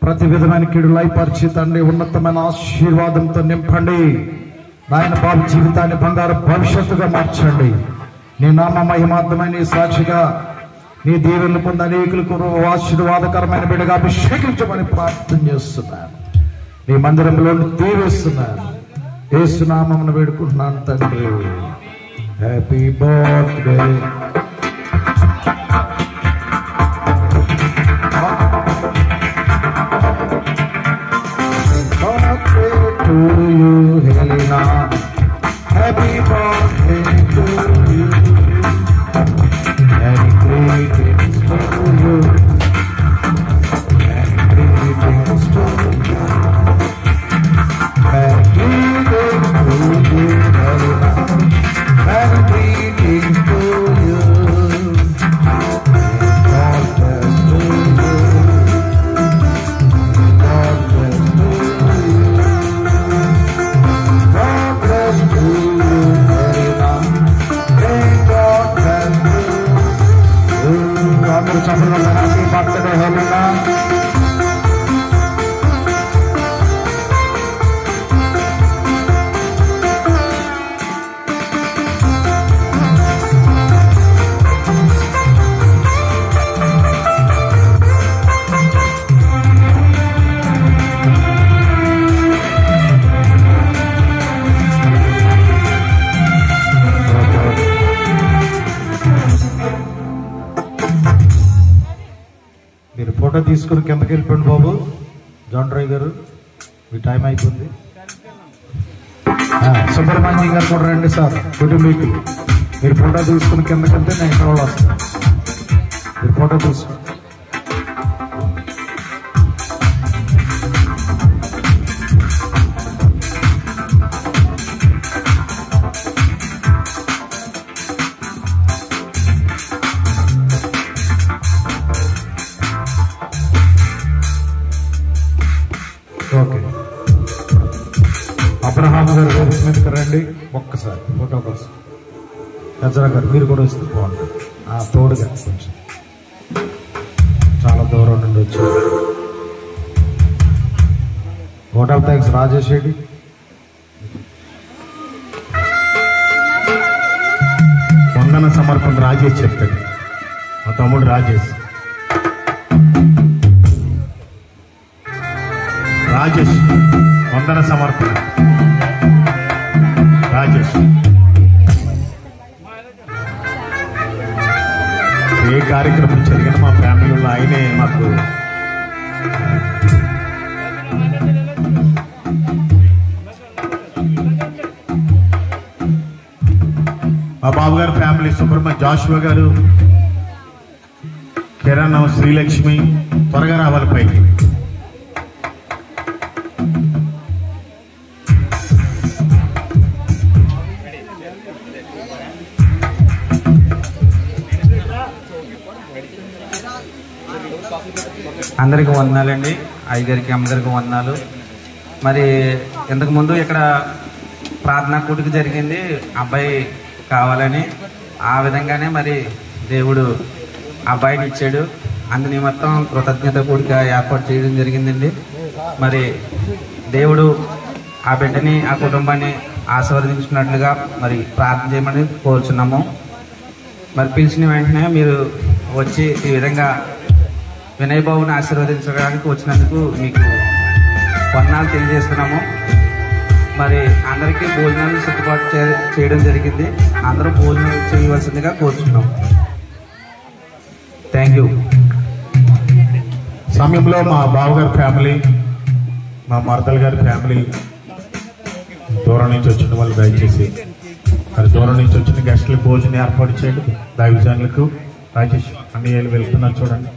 ప్రతి విధమైన కీడు లయపరిచి తండ్రి ఉన్నతమైన ఆశీర్వాదంతో నింపండి. నాయన బాబు జీవితాన్ని బంగారు భవిష్యత్తుగా మార్చండి. నీ నామ మహిమార్థమైన నీ సాక్షిగా నీ దీవెనలు పొంది అనేకులకు ఆశీర్వాదకరమైన బిడ్డగా అభిషేకించమని ప్రార్థన చేస్తున్నాను. నీ మందిరంలో దీవిస్తున్నాను. యేసు నామమున వేడుకుంటున్నాను తండ్రి. Happy birthday. To you, Helena. Happy birthday to you. Many greetings to you. Many greetings to you. Many greetings to you, Helena. Many greetings to you. God bless to you. God bless to you. Happy birthday, Helena. మీరు photo తీసుకుని కిందకి వెళ్ళిపోండి బాబు. John Roy గారు మీ time అయిపోయింది. సుబ్రహ్మణ్యం గారు కూడా రండి sir. కుటుంబీకులు మీరు ఫోటో తీసుకుని కిందకి వెళ్తే నేను ఇక్కడ వాళ్ళు వస్తాను. మీరు ఫోటో తీసుకుని ఓకే. అబ్రహాం గారు వేదిక మీదకి రండి ఒక్కసారి ఫోటో కోసం. గజరా గారు మీరు కూడా వస్తే బాగుంటుంది. తోడుగా కొంచెం చాలా దూరం నుండి వచ్చారు. Vote of thanks Rajesh Reddy. వందన సమర్పణ రాజేష్ చెప్తాడు. మా తమ్ముడు రాజేష్ వందన సమర్పణ రాజేష్. ఏ కార్యక్రమం జరిగినా మా ఫ్యామిలీలో ఆయనే మాకు మా బాబు గారు ఫ్యామిలీ సుబ్రహ్మణ్య జాషువా గారు, కిరణ్, శ్రీలక్ష్మి త్వరగా రావాలి పైకి. అందరికీ వందనాలండి. అయ్యగారికి అమ్మగారికి వందనాలు. మరి ఇంతకుముందు ఇక్కడ ప్రార్థనా కూడిక జరిగింది, అబ్బాయి కావాలని. ఆ విధంగానే మరి దేవుడు అబ్బాయిని ఇచ్చాడు. అందు నిమిత్తం కృతజ్ఞత కూడిక ఏర్పాటు చేయడం జరిగిందండి. మరి దేవుడు ఆ బిడ్డని ఆ కుటుంబాన్ని ఆశీర్వదించినట్లుగా మరి ప్రార్థన చేయమని కోరుచున్నాము. మరి పిలిచిన వెంటనే మీరు వచ్చి ఈ విధంగా వినయ్ బాబుని ఆశీర్వదించడానికి వచ్చినందుకు మీకు వందనాలు తెలియజేస్తున్నాము. మరి అందరికీ భోజనాలు సిద్ధపాటు చేయడం జరిగింది. అందరూ భోజనం చేయవలసిందిగా కోరుచున్నాం. Thank you. సమయంలో మా బావగారి ఫ్యామిలీ, మా మరదల గారి ఫ్యామిలీ దూరం నుంచి వచ్చిన వాళ్ళు దయచేసి మరి దూరం నుంచి వచ్చిన గెస్టులకు భోజనం ఏర్పాటు చేయండి. దైవజనులకు రాజేష్ అన్నయ్యలు వెళ్తున్నారు చూడండి.